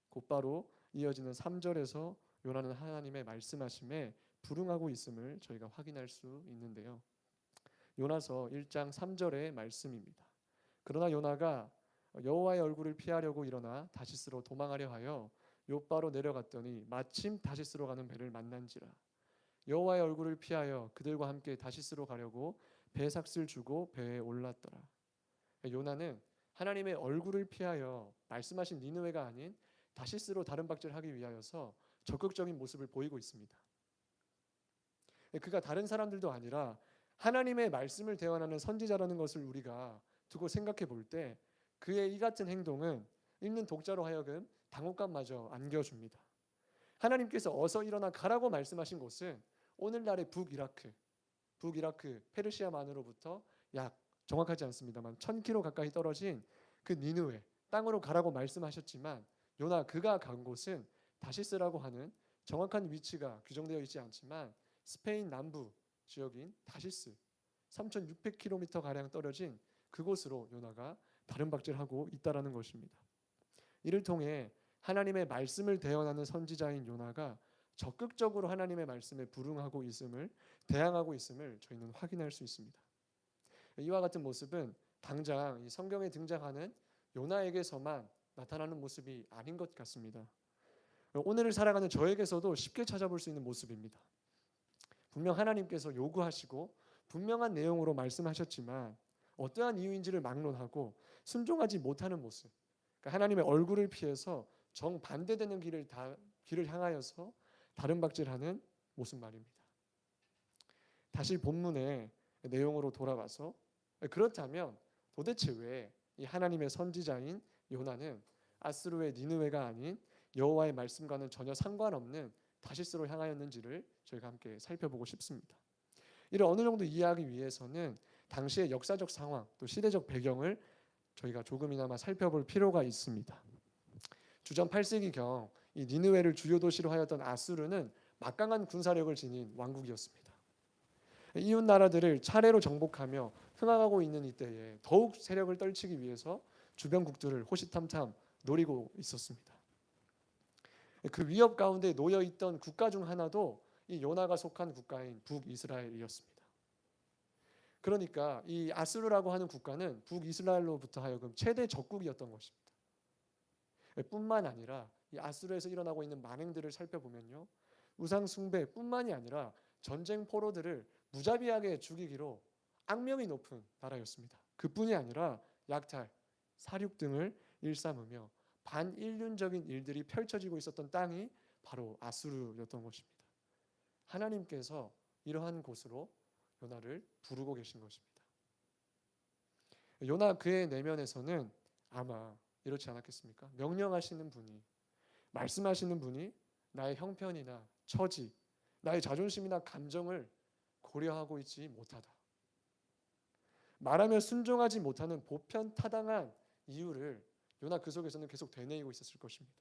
Speaker 3: 곧바로 이어지는 3절에서 요나는 하나님의 말씀하심에 불응하고 있음을 저희가 확인할 수 있는데요. 요나서 1장 3절의 말씀입니다. 그러나 요나가 여호와의 얼굴을 피하려고 일어나 다시스로 도망하려 하여 욥바로 내려갔더니 마침 다시스로 가는 배를 만난지라. 여호와의 얼굴을 피하여 그들과 함께 다시스로 가려고 배삭슬 주고 배에 올랐더라. 요나는 하나님의 얼굴을 피하여 말씀하신 니느웨가 아닌 다시스로 다른 박질하기 위하여서 적극적인 모습을 보이고 있습니다. 그가 다른 사람들도 아니라 하나님의 말씀을 대언하는 선지자라는 것을 우리가 두고 생각해 볼 때 그의 이 같은 행동은 읽는 독자로 하여금 당혹감마저 안겨줍니다. 하나님께서 어서 일어나 가라고 말씀하신 곳은 오늘날의 북이라크 페르시아만으로부터 약 정확하지 않습니다만 1000km 가까이 떨어진 그 니느웨 땅으로 가라고 말씀하셨지만 요나 그가 간 곳은 다시스라고 하는 정확한 위치가 규정되어 있지 않지만 스페인 남부 지역인 다시스 3600km 가량 떨어진 그곳으로 요나가 다른 박질하고 있다라는 것입니다. 이를 통해 하나님의 말씀을 대언하는 선지자인 요나가 적극적으로 하나님의 말씀에 불응하고 있음을 대항하고 있음을 저희는 확인할 수 있습니다. 이와 같은 모습은 당장 이 성경에 등장하는 요나에게서만 나타나는 모습이 아닌 것 같습니다. 오늘을 살아가는 저에게서도 쉽게 찾아볼 수 있는 모습입니다. 분명 하나님께서 요구하시고 분명한 내용으로 말씀하셨지만 어떠한 이유인지를 막론하고 순종하지 못하는 모습, 그러니까 하나님의 얼굴을 피해서 정반대되는 길을 향하여서 다른 박질하는 모습 말입니다. 다시 본문의 내용으로 돌아와서 그렇다면 도대체 왜 이 하나님의 선지자인 요나는 아스루의 니느웨가 아닌 여호와의 말씀과는 전혀 상관없는 다시스로 향하였는지를 저희가 함께 살펴보고 싶습니다. 이를 어느 정도 이해하기 위해서는 당시의 역사적 상황 또 시대적 배경을 저희가 조금이나마 살펴볼 필요가 있습니다. 주전 8세기경 이 니느웨를 주요 도시로 하였던 아수르는 막강한 군사력을 지닌 왕국이었습니다. 이웃 나라들을 차례로 정복하며 흥황하고 있는 이때에 더욱 세력을 떨치기 위해서 주변국들을 호시탐탐 노리고 있었습니다. 그 위협 가운데 놓여 있던 국가 중 하나도 이 요나가 속한 국가인 북이스라엘이었습니다. 그러니까 이 아수르라고 하는 국가는 북이스라엘로부터 하여금 최대 적국이었던 것입니다. 뿐만 아니라 이 아수르에서 일어나고 있는 만행들을 살펴보면요, 우상 숭배뿐만이 아니라 전쟁 포로들을 무자비하게 죽이기로 악명이 높은 나라였습니다. 그뿐이 아니라 약탈, 살육 등을 일삼으며 반인륜적인 일들이 펼쳐지고 있었던 땅이 바로 아수르였던 것입니다. 하나님께서 이러한 곳으로 요나를 부르고 계신 것입니다. 요나 그의 내면에서는 아마 이렇지 않았겠습니까? 명령하시는 분이, 말씀하시는 분이 나의 형편이나 처지, 나의 자존심이나 감정을 고려하고 있지 못하다. 말하며 순종하지 못하는 보편타당한 이유를 요나 그 속에서는 계속 되뇌이고 있었을 것입니다.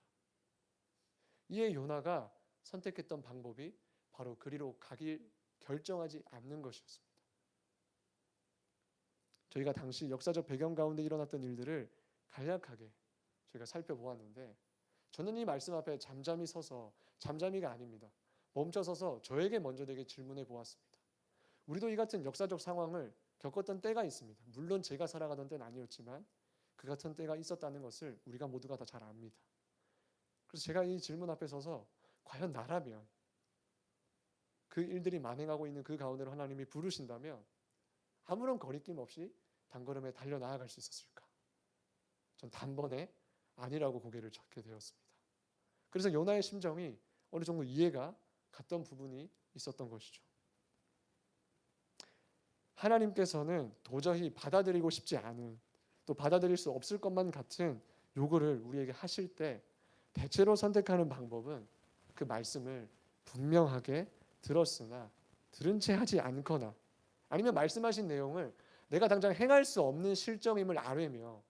Speaker 3: 이에 요나가 선택했던 방법이 바로 그리로 가길 결정하지 않는 것이었습니다. 저희가 당시 역사적 배경 가운데 일어났던 일들을 간략하게 저희가 살펴보았는데, 저는 이 말씀 앞에 잠잠히 서서, 잠잠히가 아닙니다, 멈춰서서 저에게 먼저 되게 질문해 보았습니다. 우리도 이 같은 역사적 상황을 겪었던 때가 있습니다. 물론 제가 살아가던 때는 아니었지만 그 같은 때가 있었다는 것을 우리가 모두가 다 잘 압니다. 그래서 제가 이 질문 앞에 서서 과연 나라면, 그 일들이 만행하고 있는 그 가운데로 하나님이 부르신다면 아무런 거리낌 없이 단걸음에 달려나아갈 수 있었을까? 전 단번에 아니라고 고개를 젓게 되었습니다. 그래서 요나의 심정이 어느 정도 이해가 갔던 부분이 있었던 것이죠. 하나님께서는 도저히 받아들이고 싶지 않은, 또 받아들일 수 없을 것만 같은 요구를 우리에게 하실 때 대체로 선택하는 방법은 그 말씀을 분명하게 들었으나 들은 채 하지 않거나, 아니면 말씀하신 내용을 내가 당장 행할 수 없는 실정임을 아뢰며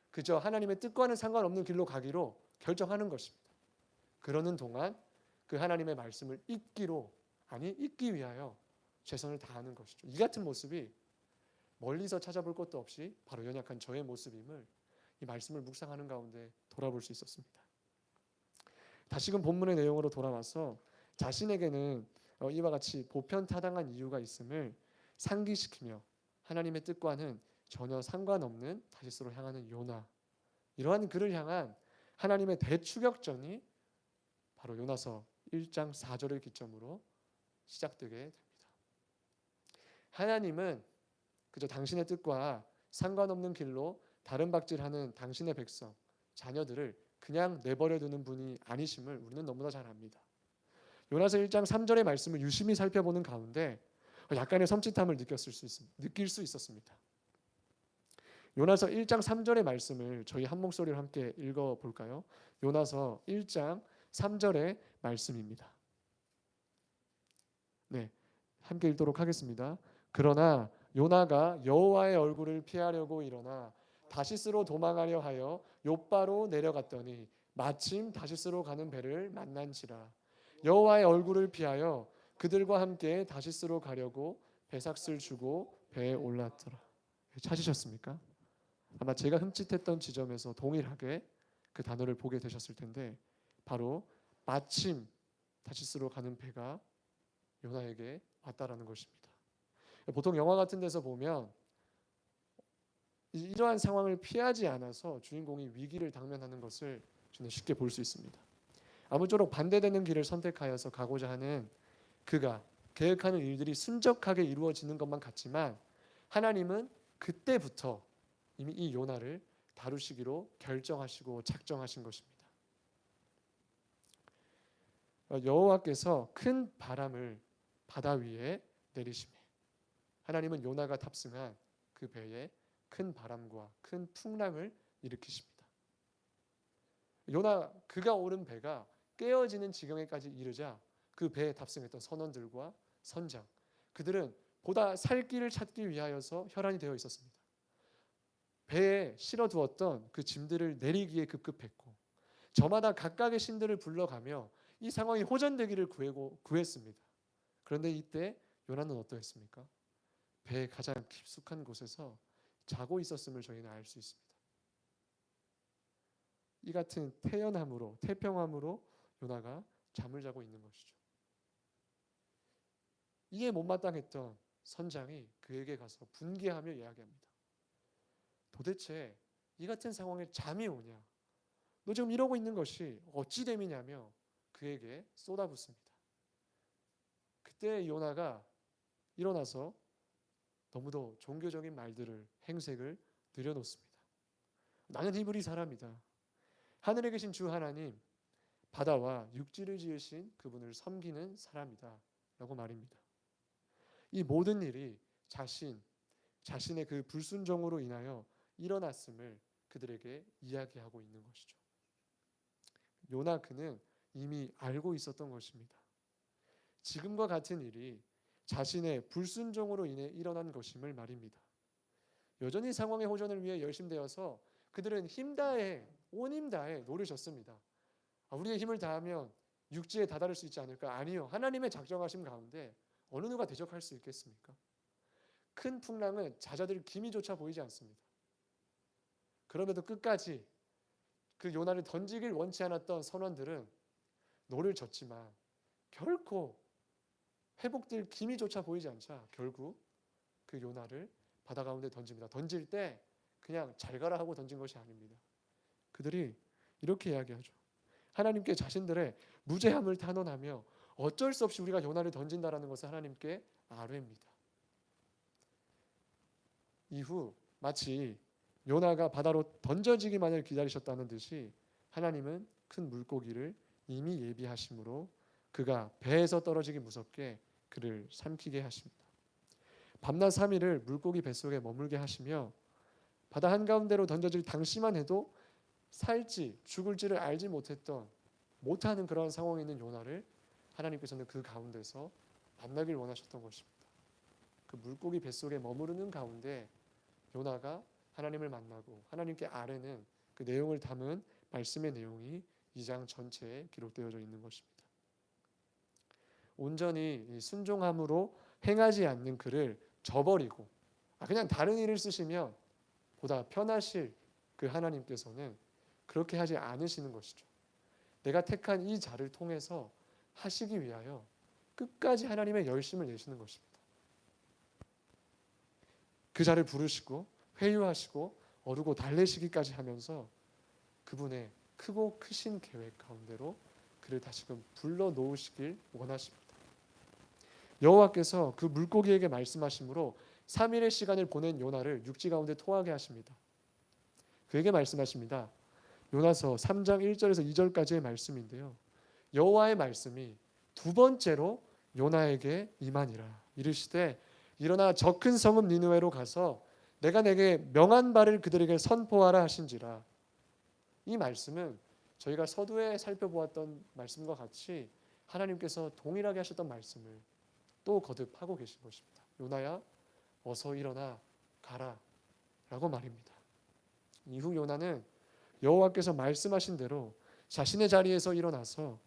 Speaker 3: 그저 하나님의 뜻과는 상관없는 길로 가기로 결정하는 것입니다. 그러는 동안 그 하나님의 말씀을 잊기 위하여 최선을 다하는 것이죠. 이 같은 모습이 멀리서 찾아볼 것도 없이 바로 연약한 저의 모습임을 이 말씀을 묵상하는 가운데 돌아볼 수 있었습니다. 다시금 본문의 내용으로 돌아와서 자신에게는 이와 같이 보편타당한 이유가 있음을 상기시키며 하나님의 뜻과는 전혀 상관없는 다시스로 향하는 요나, 이러한 그를 향한 하나님의 대추격전이 바로 요나서 1장 4절을 기점으로 시작되게 됩니다. 하나님은 그저 당신의 뜻과 상관없는 길로 다른 박질하는 당신의 백성, 자녀들을 그냥 내버려 두는 분이 아니심을 우리는 너무나 잘 압니다. 요나서 1장 3절의 말씀을 유심히 살펴보는 가운데 약간의 섬찟함을 느낄 수 있었습니다. 요나서 1장 3절의 말씀을 저희 한 목소리로 함께 읽어볼까요? 요나서 1장 3절의 말씀입니다. 네, 함께 읽도록 하겠습니다. 그러나 요나가 여호와의 얼굴을 피하려고 일어나 다시스로 도망하려 하여 욥바로 내려갔더니 마침 다시스로 가는 배를 만난지라. 여호와의 얼굴을 피하여 그들과 함께 다시스로 가려고 배삭을 주고 배에 올랐더라. 찾으셨습니까? 아마 제가 흠칫했던 지점에서 동일하게 그 단어를 보게 되셨을 텐데, 바로 마침 다시스로 가는 배가 요나에게 왔다라는 것입니다. 보통 영화 같은 데서 보면 이러한 상황을 피하지 않아서 주인공이 위기를 당면하는 것을 저는 쉽게 볼 수 있습니다. 아무쪼록 반대되는 길을 선택하여서 가고자 하는 그가 계획하는 일들이 순적하게 이루어지는 것만 같지만 하나님은 그때부터 이미 이 요나를 다루시기로 결정하시고 작정하신 것입니다. 여호와께서 큰 바람을 바다 위에 내리시매 하나님은 요나가 탑승한 그 배에 큰 바람과 큰 풍랑을 일으키십니다. 요나 그가 오른 배가 깨어지는 지경에까지 이르자 그 배에 탑승했던 선원들과 선장, 그들은 보다 살 길을 찾기 위하여서 혈안이 되어 있었습니다. 배에 실어두었던 그 짐들을 내리기에 급급했고 저마다 각각의 신들을 불러가며 이 상황이 호전되기를 구했습니다. 그런데 이때 요나는 어떠했습니까? 배의 가장 깊숙한 곳에서 자고 있었음을 저희는 알 수 있습니다. 이 같은 태평함으로 요나가 잠을 자고 있는 것이죠. 이에 못마땅했던 선장이 그에게 가서 분개하며 이야기합니다. 도대체 이 같은 상황에 잠이 오냐? 너 지금 이러고 있는 것이 어찌 됨이냐며 그에게 쏟아붓습니다. 그때 요나가 일어나서 너무도 종교적인 말들을 행색을 늘여놓습니다. 나는 히브리 사람이다. 하늘에 계신 주 하나님, 바다와 육지를 지으신 그분을 섬기는 사람이다 라고 말입니다. 이 모든 일이 자신의 그 불순종으로 인하여 일어났음을 그들에게 이야기하고 있는 것이죠. 요나 그는 이미 알고 있었던 것입니다. 지금과 같은 일이 자신의 불순종으로 인해 일어난 것임을 말입니다. 여전히 상황의 호전을 위해 열심되어서 그들은 온 힘 다해 노를 졌습니다. 우리의 힘을 다하면 육지에 다다를 수 있지 않을까? 아니요. 하나님의 작정하심 가운데 어느 누가 대적할 수 있겠습니까? 큰 풍랑은 잦아들 기미조차 보이지 않습니다. 그럼에도 끝까지 그 요나를 던지길 원치 않았던 선원들은 노를 졌지만 결코 회복될 기미조차 보이지 않자 결국 그 요나를 바다 가운데 던집니다. 던질 때 그냥 잘 가라 하고 던진 것이 아닙니다. 그들이 이렇게 이야기하죠. 하나님께 자신들의 무죄함을 탄원하며 어쩔 수 없이 우리가 요나를 던진다라는 것을 하나님께 아뢰입니다. 이후 마치 요나가 바다로 던져지기만을 기다리셨다는 듯이 하나님은 큰 물고기를 이미 예비하심으로 그가 배에서 떨어지기 무섭게 그를 삼키게 하십니다. 밤낮 3일을 물고기 뱃속에 머물게 하시며 바다 한가운데로 던져질 당시만 해도 살지 죽을지를 알지 못하는 그런 상황에 있는 요나를 하나님께서는 그 가운데서 만나길 원하셨던 것입니다. 그 물고기 뱃속에 머무르는 가운데 요나가 하나님을 만나고 하나님께 아뢰는 그 내용을 담은 말씀의 내용이 2장 전체에 기록되어져 있는 것입니다. 온전히 순종함으로 행하지 않는 그를 저버리고 그냥 다른 일을 쓰시면 보다 편하실 그 하나님께서는 그렇게 하지 않으시는 것이죠. 내가 택한 이 자를 통해서 하시기 위하여 끝까지 하나님의 열심을 내시는 것입니다. 그 자를 부르시고 회유하시고 어루고 달래시기까지 하면서 그분의 크고 크신 계획 가운데로 그를 다시금 불러놓으시길 원하십니다. 여호와께서 그 물고기에게 말씀하심으로 3일의 시간을 보낸 요나를 육지 가운데 토하게 하십니다. 그에게 말씀하십니다. 요나서 3장 1절에서 2절까지의 말씀인데요. 여호와의 말씀이 두 번째로 요나에게 임하니라. 이르시되 일어나 저 큰 성읍 니느웨로 가서 내가 내게 명한 바를 그들에게 선포하라 하신지라. 이 말씀은 저희가 서두에 살펴보았던 말씀과 같이 하나님께서 동일하게 하셨던 말씀을 또 거듭하고 계신 것입니다. 요나야 어서 일어나 가라 라고 말입니다. 이후 요나는 여호와께서 말씀하신 대로 자신의 자리에서 일어나서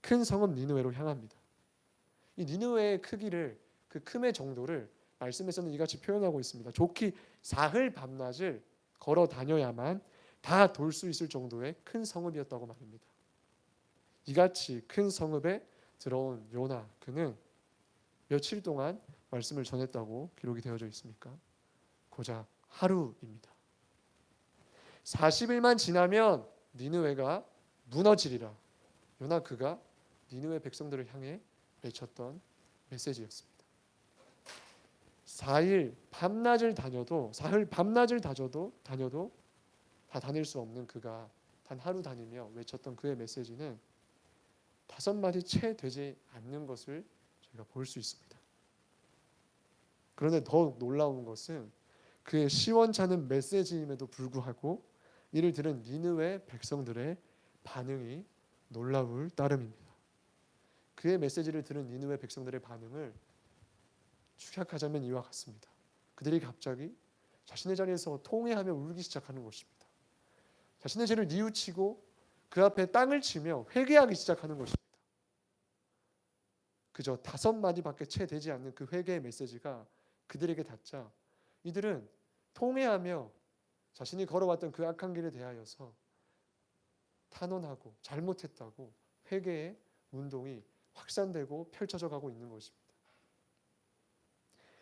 Speaker 3: 큰 성읍 니느웨로 향합니다. 이 니느웨의 크기를 그 큼의 정도를 말씀에서는 이같이 표현하고 있습니다. 좋기 사흘 밤낮을 걸어 다녀야만 다 돌 수 있을 정도의 큰 성읍이었다고 말입니다. 이같이 큰 성읍에 들어온 요나 그는 며칠 동안 말씀을 전했다고 기록이 되어져 있습니까? 고작 하루입니다. 40일만 지나면 니느웨가 무너지리라. 요나 그가 니느웨 백성들을 향해 외쳤던 메시지였습니다. 사흘 밤낮을 다녀도 다 다닐 수 없는 그가 단 하루 다니며 외쳤던 그의 메시지는 5마디 채 되지 않는 것을 저희가 볼 수 있습니다. 그런데 더욱 놀라운 것은 그의 시원찮은 메시지임에도 불구하고 이를 들은 니느웨 백성들의 반응이 놀라울 따름입니다. 그의 메시지를 들은 니느웨 백성들의 반응을 축약하자면 이와 같습니다. 그들이 갑자기 자신의 자리에서 통회하며 울기 시작하는 것입니다. 자신의 죄를 뉘우치고 그 앞에 땅을 치며 회개하기 시작하는 것입니다. 그저 5마디밖에 채 되지 않는 그 회개의 메시지가 그들에게 닿자 이들은 통회하며 자신이 걸어왔던 그 악한 길에 대하여서 탄원하고 잘못했다고 회개의 운동이 확산되고 펼쳐져 가고 있는 것입니다.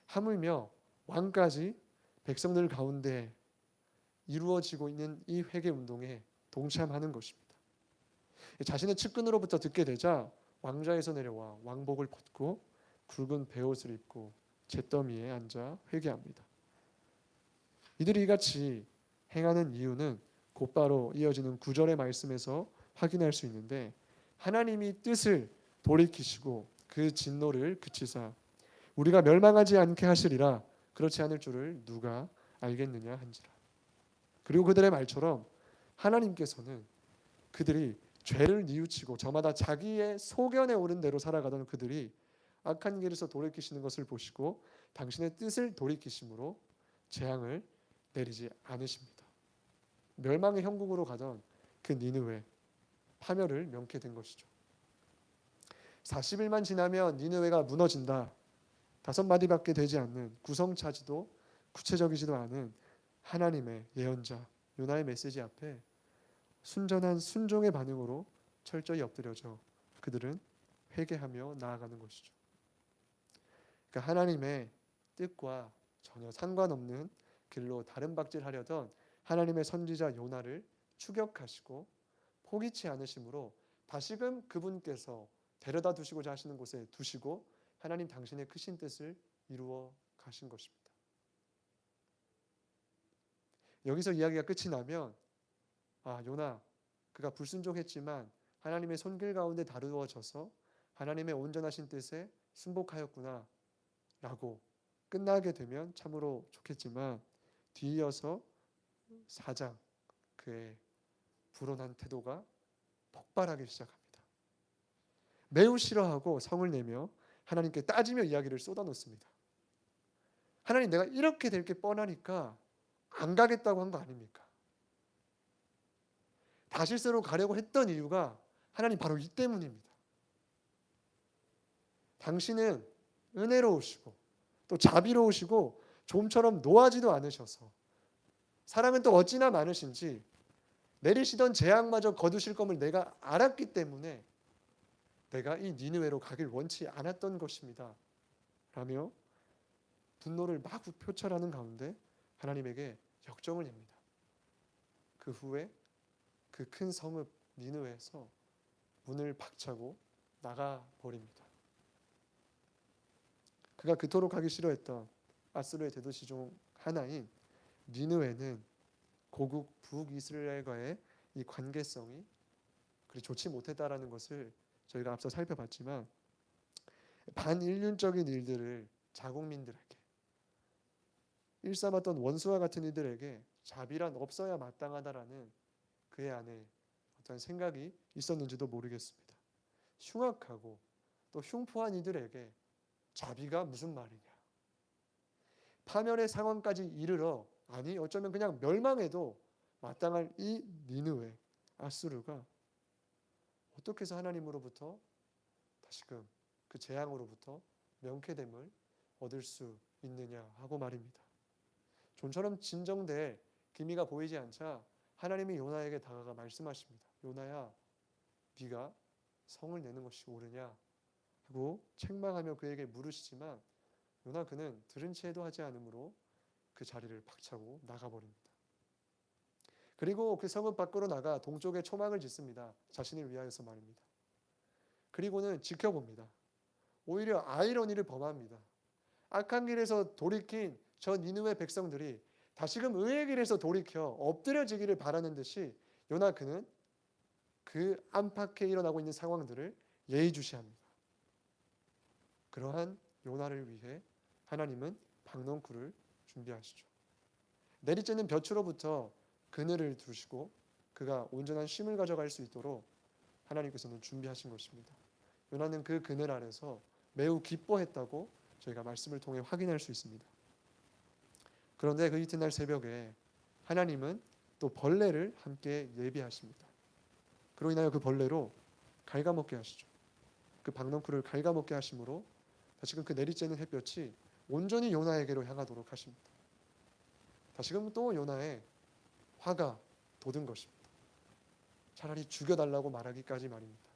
Speaker 3: 하물며 왕까지 백성들 가운데 이루어지고 있는 이 회개 운동에 동참하는 것입니다. 자신의 측근으로부터 듣게 되자 왕좌에서 내려와 왕복을 벗고 굵은 베옷을 입고 잿더미에 앉아 회개합니다. 이들이 이같이 행하는 이유는 곧바로 이어지는 9절의 말씀에서 확인할 수 있는데, 하나님이 뜻을 돌이키시고 그 진노를 그치사 우리가 멸망하지 않게 하시리라. 그렇지 않을 줄을 누가 알겠느냐 한지라. 그리고 그들의 말처럼 하나님께서는 그들이 죄를 뉘우치고 저마다 자기의 소견에 오른 대로 살아가던 그들이 악한 길에서 돌이키시는 것을 보시고 당신의 뜻을 돌이키심으로 재앙을 내리지 않으십니다. 멸망의 형국으로 가던 그 니느웨, 파멸을 명케 된 것이죠. 40일만 지나면 니느웨가 무너진다. 5마디밖에 되지 않는 구성차지도 구체적이지도 않은 하나님의 예언자 요나의 메시지 앞에 순전한 순종의 반응으로 철저히 엎드려져 그들은 회개하며 나아가는 것이죠. 그러니까 하나님의 뜻과 전혀 상관없는 길로 다른 박질하려던 하나님의 선지자 요나를 추격하시고 포기치 않으심으로 다시금 그분께서 데려다 두시고자 하시는 곳에 두시고 하나님 당신의 크신 뜻을 이루어 가신 것입니다. 여기서 이야기가 끝이 나면 요나 그가 불순종했지만 하나님의 손길 가운데 다루어져서 하나님의 온전하신 뜻에 순복하였구나 라고 끝나게 되면 참으로 좋겠지만, 뒤이어서 4장 그의 불온한 태도가 폭발하기 시작합니다. 매우 싫어하고 성을 내며 하나님께 따지며 이야기를 쏟아놓습니다. 하나님, 내가 이렇게 될 게 뻔하니까 안 가겠다고 한 거 아닙니까? 다시스로 가려고 했던 이유가 하나님 바로 이 때문입니다. 당신은 은혜로우시고 또 자비로우시고 좀처럼 노하지도 않으셔서 사랑은 또 어찌나 많으신지 내리시던 재앙마저 거두실 것을 내가 알았기 때문에 내가 이 니느웨로 가길 원치 않았던 것입니다 라며 분노를 마구 표출하는 가운데 하나님에게 역정을 냅니다. 그 후에 그 큰 성읍 니느웨에서 문을 박차고 나가버립니다. 그가 그토록 하기 싫어했던 아수르의 대도시 중 하나인 니느웨는 고국 북이스라엘과의 이 관계성이 그리 좋지 못했다라는 것을 저희가 앞서 살펴봤지만, 반인륜적인 일들을 자국민들에게, 일삼았던 원수와 같은 이들에게 자비란 없어야 마땅하다라는 그의 안에 어떤 생각이 있었는지도 모르겠습니다. 흉악하고 또 흉포한 이들에게 자비가 무슨 말이냐, 파멸의 상황까지 이르러, 아니 어쩌면 그냥 멸망해도 마땅할 이 니느웨 아수르가 어떻게 해서 하나님으로부터 다시금 그 재앙으로부터 명쾌됨을 얻을 수 있느냐 하고 말입니다. 좀처럼 진정될 기미가 보이지 않자 하나님이 요나에게 다가가 말씀하십니다. 요나야, 네가 성을 내는 것이 옳으냐 하고 책망하며 그에게 물으시지만, 요나 그는 들은 채도 하지 않으므로 그 자리를 박차고 나가버립니다. 그리고 그 성읍 밖으로 나가 동쪽에 초막을 짓습니다. 자신을 위하여서 말입니다. 그리고는 지켜봅니다. 오히려 아이러니를 범합니다. 악한 길에서 돌이킨 저 니느웨 백성들이 다시금 의의 길에서 돌이켜 엎드려지기를 바라는 듯이 요나 그는 그 안팎에 일어나고 있는 상황들을 예의주시합니다. 그러한 요나를 위해 하나님은 박넝쿨을 준비하시죠. 내리쬐는 볕으로부터 그늘을 두시고 그가 온전한 쉼을 가져갈 수 있도록 하나님께서는 준비하신 것입니다. 요나는 그 그늘 아래서 매우 기뻐했다고 저희가 말씀을 통해 확인할 수 있습니다. 그런데 그 이튿날 새벽에 하나님은 또 벌레를 함께 예비하십니다. 그로 인하여 그 벌레로 갉아먹게 하시죠. 그 박넝쿨을 갉아먹게 하심으로 다시금 그 내리쬐는 햇볕이 온전히 요나에게로 향하도록 하십니다. 다시금 또 요나의 화가 돋은 것입니다. 차라리 죽여달라고 말하기까지 말입니다.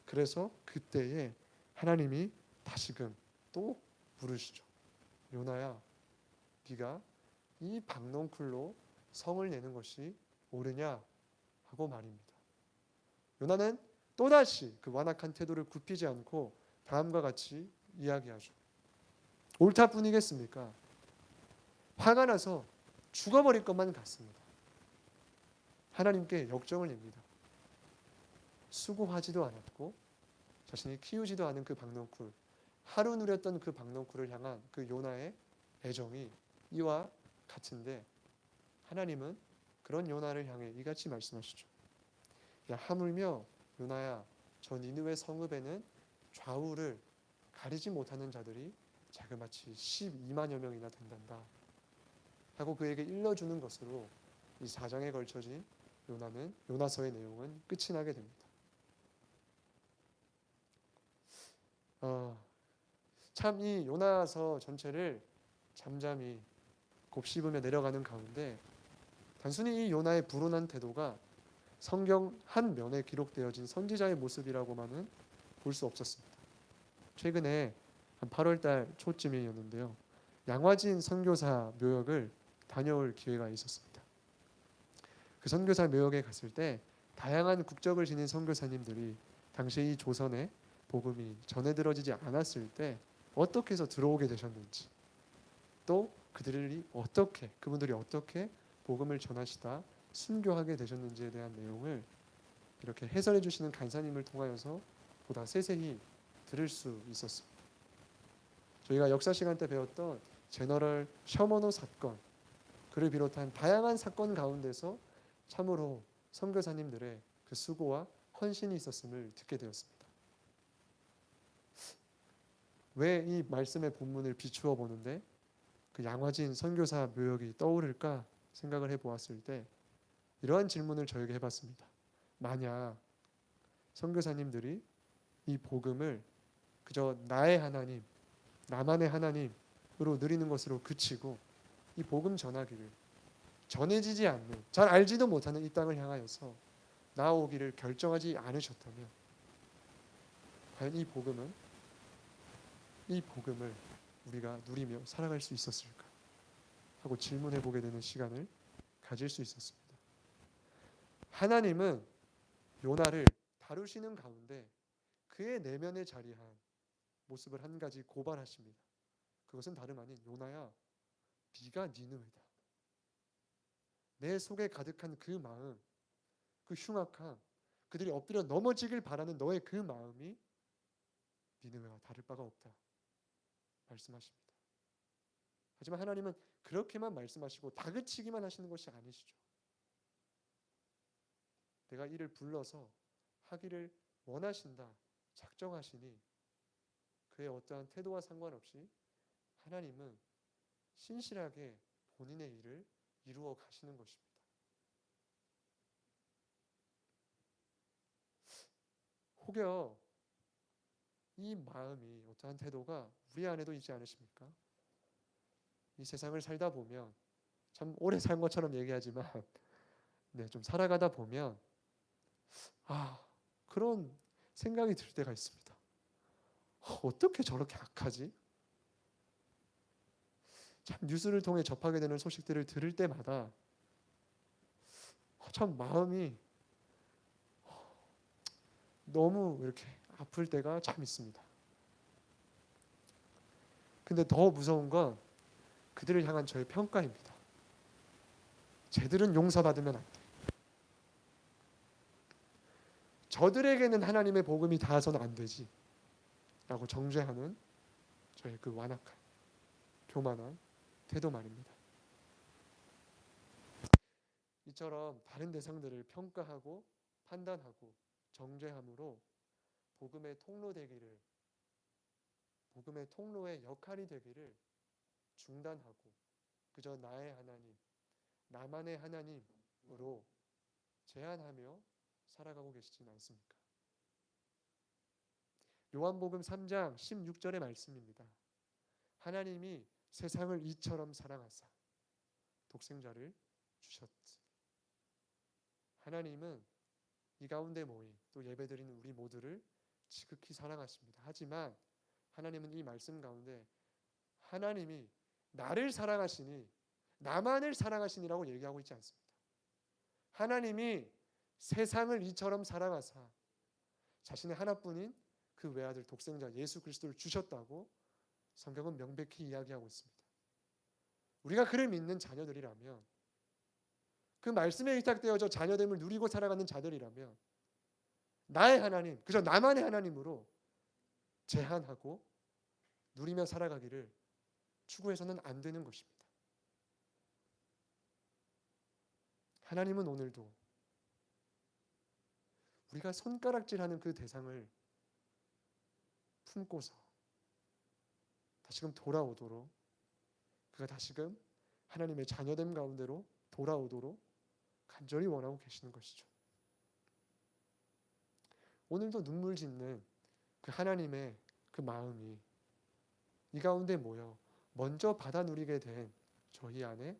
Speaker 3: 그래서 그때에 하나님이 다시금 또 부르시죠. 요나야, 네가 이 박넝쿨로 성을 내는 것이 옳으냐 하고 말입니다. 요나는 또다시 그 완악한 태도를 굽히지 않고 다음과 같이 이야기하죠. 옳다뿐이겠습니까? 화가 나서 죽어버릴 것만 같습니다. 하나님께 역정을 냅니다. 수고하지도 않았고 자신이 키우지도 않은 그 박넝쿨, 하루 누렸던 그 박넝쿨을 향한 그 요나의 애정이 이와 같은데, 하나님은 그런 요나를 향해 이같이 말씀하시죠. 야, 하물며 요나야, 저 니느웨 성읍에는 좌우를 가리지 못하는 자들이 자그마치 12만여 명이나 된단다 하고 그에게 일러주는 것으로 이 4장에 걸쳐진 요나서의 내용은 끝이 나게 됩니다. 참 이 요나서 전체를 잠잠히 곱씹으며 내려가는 가운데 단순히 이 요나의 불온한 태도가 성경 한 면에 기록되어진 선지자의 모습이라고만은 볼 수 없었습니다. 최근에 한 8월달 초쯤이었는데요, 양화진 선교사 묘역을 다녀올 기회가 있었습니다. 그 선교사 묘역에 갔을 때 다양한 국적을 지닌 선교사님들이 당시 이 조선에 복음이 전해 들어지지 않았을 때 어떻게 해서 들어오게 되셨는지, 또 그분들이 어떻게 복음을 전하시다 순교하게 되셨는지에 대한 내용을 이렇게 해설해 주시는 간사님을 통하여서 보다 세세히 들을 수 있었습니다. 저희가 역사 시간 때 배웠던 제너럴 셔머노 사건, 그를 비롯한 다양한 사건 가운데서 참으로 선교사님들의 그 수고와 헌신이 있었음을 듣게 되었습니다. 왜 이 말씀의 본문을 비추어 보는데 그 양화진 선교사 묘역이 떠오를까 생각을 해보았을 때 이러한 질문을 저에게 해봤습니다. 만약 선교사님들이 이 복음을 그저 나의 하나님, 나만의 하나님으로 누리는 것으로 그치고 이 복음 전하기를 전해지지 않는, 잘 알지도 못하는 이 땅을 향하여서 나아오기를 결정하지 않으셨다면 과연 이 복음을 우리가 누리며 살아갈 수 있었을까 하고 질문해 보게 되는 시간을 가질 수 있었습니다. 하나님은 요나를 다루시는 가운데 그의 내면에 자리한 모습을 한 가지 고발하십니다. 그것은 다름 아닌 요나야, 네가 니느웨다. 내 속에 가득한 그 마음, 그 흉악함, 그들이 엎드려 넘어지길 바라는 너의 그 마음이 니느웨와 다를 바가 없다 말씀하십니다. 하지만 하나님은 그렇게만 말씀하시고 다그치기만 하시는 것이 아니시죠. 내가 이를 불러서 하기를 원하신다 작정하시니 그의 어떠한 태도와 상관없이 하나님은 신실하게 본인의 일을 이루어 가시는 것입니다. 혹여 이 마음이, 어떠한 태도가 우리 안에도 있지 않으십니까? 이 세상을 살다 보면, 참 오래 산 것처럼 얘기하지만 좀 살아가다 보면 그런 생각이 들 때가 있습니다. 어떻게 저렇게 악하지? 참 뉴스를 통해 접하게 되는 소식들을 들을 때마다 참 마음이 너무 이렇게 아플 때가 참 있습니다. 근데 더 무서운 건 그들을 향한 저의 평가입니다. 쟤들은 용서받으면 안 돼. 저들에게는 하나님의 복음이 닿아서는 안 되지 라고 정죄하는 저의 그 완악한, 교만한 태도 말입니다. 이처럼 다른 대상들을 평가하고 판단하고 정죄함으로 복음의 통로의 역할이 되기를 중단하고 그저 나의 하나님, 나만의 하나님으로 제한하며 살아가고 계시진 않습니까? 요한복음 3장 16절의 말씀입니다. 하나님이 세상을 이처럼 사랑하사 독생자를 주셨지. 하나님은 이 가운데 모인 또 예배드리는 우리 모두를 지극히 사랑하십니다. 하지만 하나님은 이 말씀 가운데 하나님이 나를 사랑하시니 나만을 사랑하시니라고 얘기하고 있지 않습니다. 하나님이 세상을 이처럼 사랑하사 자신의 하나뿐인 그 외아들 독생자 예수 그리스도를 주셨다고 성경은 명백히 이야기하고 있습니다. 우리가 그를 믿는 자녀들이라면, 그 말씀에 의탁되어져 자녀됨을 누리고 살아가는 자들이라면 나의 하나님, 그저 나만의 하나님으로 제한하고 누리며 살아가기를 추구해서는 안 되는 것입니다. 하나님은 오늘도 우리가 손가락질하는 그 대상을 품고서 다시금 돌아오도록, 그가 다시금 하나님의 자녀됨 가운데로 돌아오도록 간절히 원하고 계시는 것이죠. 오늘도 눈물 짓는 그 하나님의 그 마음이 이 가운데 모여 먼저 받아 누리게 된 저희 안에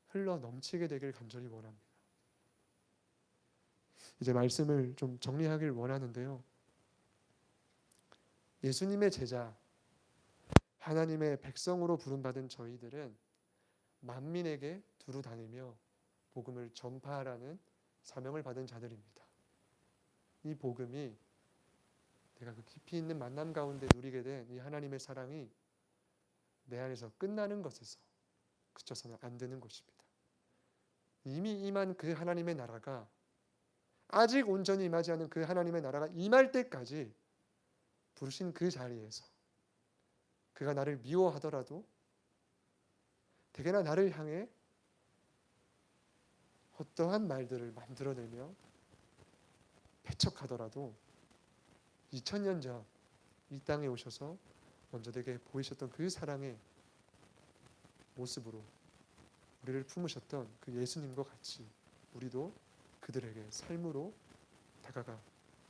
Speaker 3: 흘러 넘치게 되길 간절히 원합니다. 이제 말씀을 좀 정리하길 원하는데요. 예수님의 제자, 하나님의 백성으로 부름받은 저희들은 만민에게 두루 다니며 복음을 전파하라는 사명을 받은 자들입니다. 이 복음이 내가 그 깊이 있는 만남 가운데 누리게 된 이 하나님의 사랑이 내 안에서 끝나는 것에서 그쳐서는 안 되는 것입니다. 이미 임한 그 하나님의 나라가, 아직 온전히 임하지 않은 그 하나님의 나라가 임할 때까지 부르신 그 자리에서 그가 나를 미워하더라도, 대개나 나를 향해 어떠한 말들을 만들어내며 배척하더라도 2000년 전 이 땅에 오셔서 먼저 내게 보이셨던 그 사랑의 모습으로 우리를 품으셨던 그 예수님과 같이 우리도 그들에게 삶으로 다가가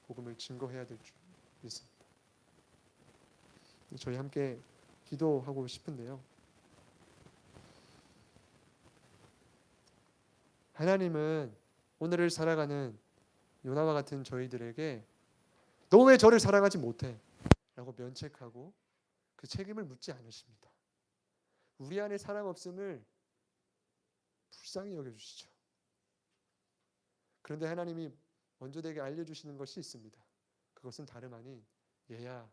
Speaker 3: 복음을 증거해야 될 줄 믿습니다. 저희 함께 기도하고 싶은데요. 하나님은 오늘을 살아가는 요나와 같은 저희들에게 너 왜 저를 사랑하지 못해? 라고 면책하고 그 책임을 묻지 않으십니다. 우리 안에 사랑 없음을 불쌍히 여겨주시죠. 그런데 하나님이 먼저 내게 알려주시는 것이 있습니다. 그것은 다름 아닌, 얘야,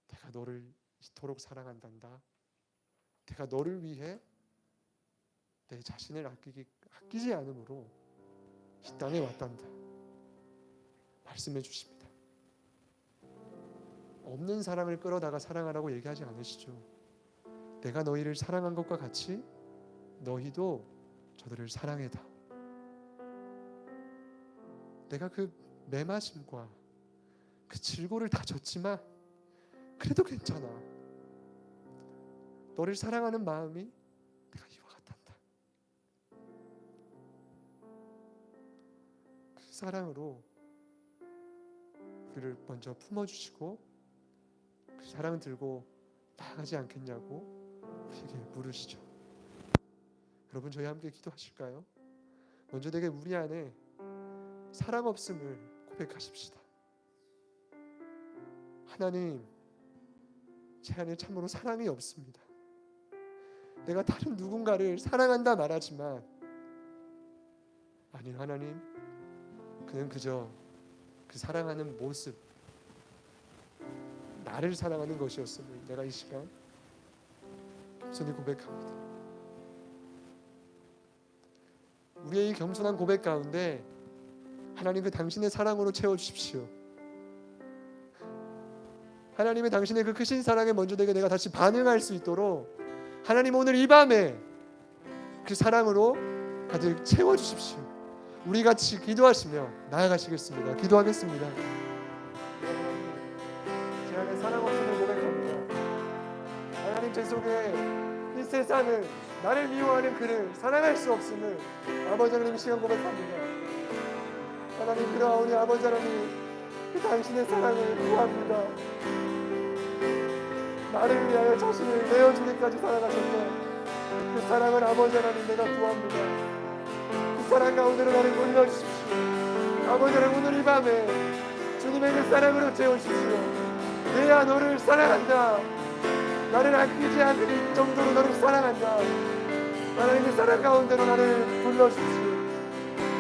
Speaker 3: 내가 너를 이토록 사랑한단다. 내가 너를 위해 내 자신을 아끼지 않음으로 이 땅에 왔단다. 말씀해 주십니다. 없는 사랑을 끌어다가 사랑하라고 얘기하지 않으시죠. 내가 너희를 사랑한 것과 같이 너희도 저들을 사랑해다. 내가 그 매맞음과 그 질고를 다 졌지만 그래도 괜찮아. 너를 사랑하는 마음이 내가 이와 같단다. 그 사랑으로 우리를 먼저 품어주시고 그 사랑 들고 나아가지 않겠냐고 우리에게 물으시죠. 여러분, 저희 함께 기도하실까요? 먼저 내게 우리 안에 사랑 없음을 고백하십시다. 하나님, 제 안에 참으로 사랑이 없습니다. 내가 다른 누군가를 사랑한다 말하지만 아니, 하나님, 그는 그저 그 사랑하는 모습, 나를 사랑하는 것이었음을 내가 이 시간 겸손히 고백합니다. 우리의 이 겸손한 고백 가운데 하나님, 그 당신의 사랑으로 채워주십시오. 하나님의 당신의 그 크신 사랑에 먼저 내가 다시 반응할 수 있도록 하나님, 오늘 이 밤에 그 사랑으로 가득 채워주십시오. 우리 같이 기도하시며 나아가시겠습니다. 기도하겠습니다. 제 안에 사랑 없음을 고백합니다. 하나님, 제 속에 이 세상을, 나를 미워하는 그를 사랑할 수 없음을 아버지 하나님, 시간 고백합니다. 하나님, 그러나 우리 아버지 하나님, 그 당신의 사랑을 구합니다. 나를 위하여 자신을 내어주기까지 사랑하셨던 그 사랑을 아버지 하나님, 내가 구합니다. 그 사랑 가운데로 나를 돌려주십시오. 아버지 하나님, 오늘 이 밤에 주님의 그 사랑으로 채워주십시오. 내야 너를 사랑한다. 나를 아끼지 않을 정도로 너를 사랑한다. 하나님, 그 사랑 가운데로 나를 불러주십시오.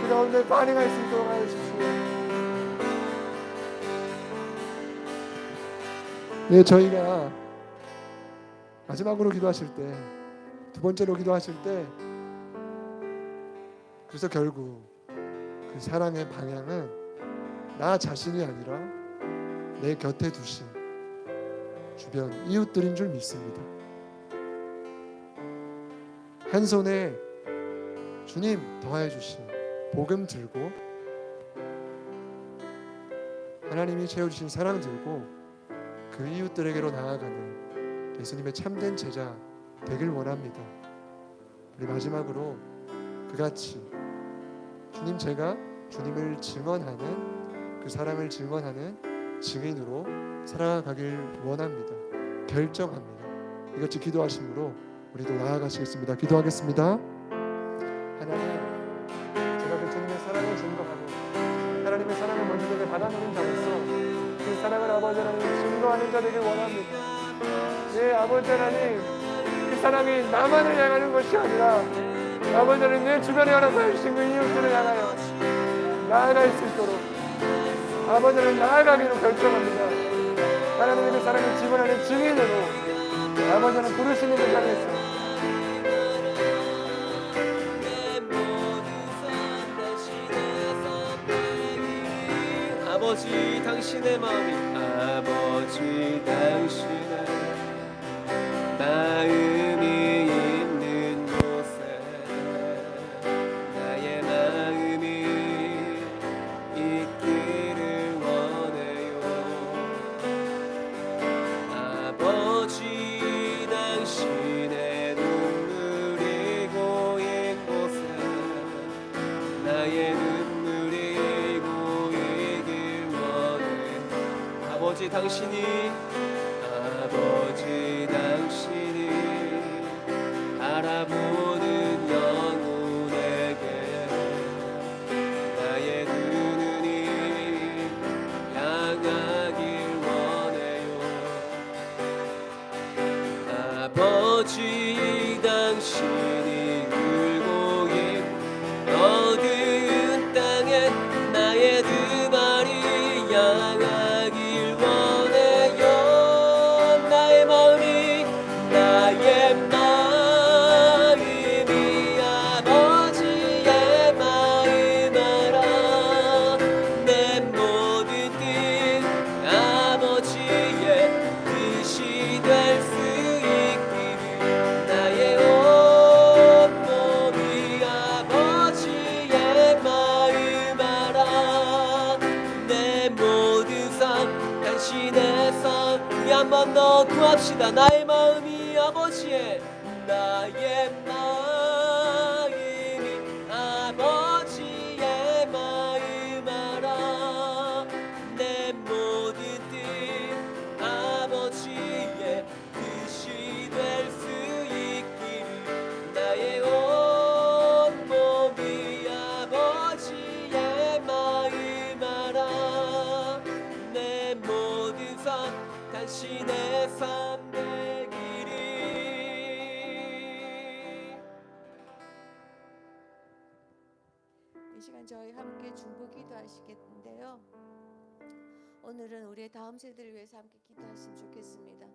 Speaker 3: 그 가운데 반응할 수 있도록 하여 주십시오. 네, 저희가 마지막으로 기도하실 때, 두 번째로 기도하실 때, 그래서 결국 그 사랑의 방향은 나 자신이 아니라 내 곁에 두신 주변 이웃들인 줄 믿습니다. 한 손에 주님 더해 주신 복음 들고, 하나님이 채워주신 사랑 들고 그 이웃들에게로 나아가는 예수님의 참된 제자 되길 원합니다. 우리 마지막으로 그같이 주님, 제가 주님을 증언하는, 그 사랑을 증언하는 증인으로 살아가길 원합니다. 결정합니다. 이같이 기도하심으로 우리도 나아가시겠습니다. 기도하겠습니다. 하나님, 제가 그 주님의 사랑을 증거하는, 하나님의 사랑을 먼저 내게 받아들인 자로서 그 사랑을 아버지 하나님 증거하는 자 되길 원합니다. 예, 아버지 하나님, 그 사랑이 나만을 향하는 것이 아니라 아버지 하나님 내 주변에 알아서 주신 그 이웃들을 향하여 나아갈 수 있도록 아버지 하나님 나아가기로 결정합니다. 하나님의 그 사랑을 증언하는 증인으로 아버지 하나님 부르시는 것 향해서
Speaker 2: 아버지 당신의 마음이 아버지 당신의 마음이 있는 곳에 나의 마음이 있기를 원해요. 아버지 당신의 눈물이 고인 곳에 나의 눈물이 고이길 원해. 아버지 당신이 바라보는 영혼에게 나의 두 눈이 향하길 원해요. 아버지 당신이 굴고 있는 어두운 땅에 나의 두 발이 향하길 원해요. 나의 마음이 아버지의 마음 알아. 내 모든 뜻 아버지의 뜻이 될 수 있기를 나의 온몸이 아버지의 마음 알아. 내 모든 삶 당신의 삶. 우리 한 번 더 구합시다. 나의 마음이 아버지의 나의 마음이 아버지의 마음 알아. 내 모든 뜻 아버지의 뜻이 될 수 있기를 나의 온몸이 아버지의 마음 알아. 내 모든 삶 당신의 삶 되기를.
Speaker 1: 이 시간 저희 함께 중보 기도하시겠는데요. 오늘은 우리의 다음 세대를 위해서 함께 기도하시면 좋겠습니다.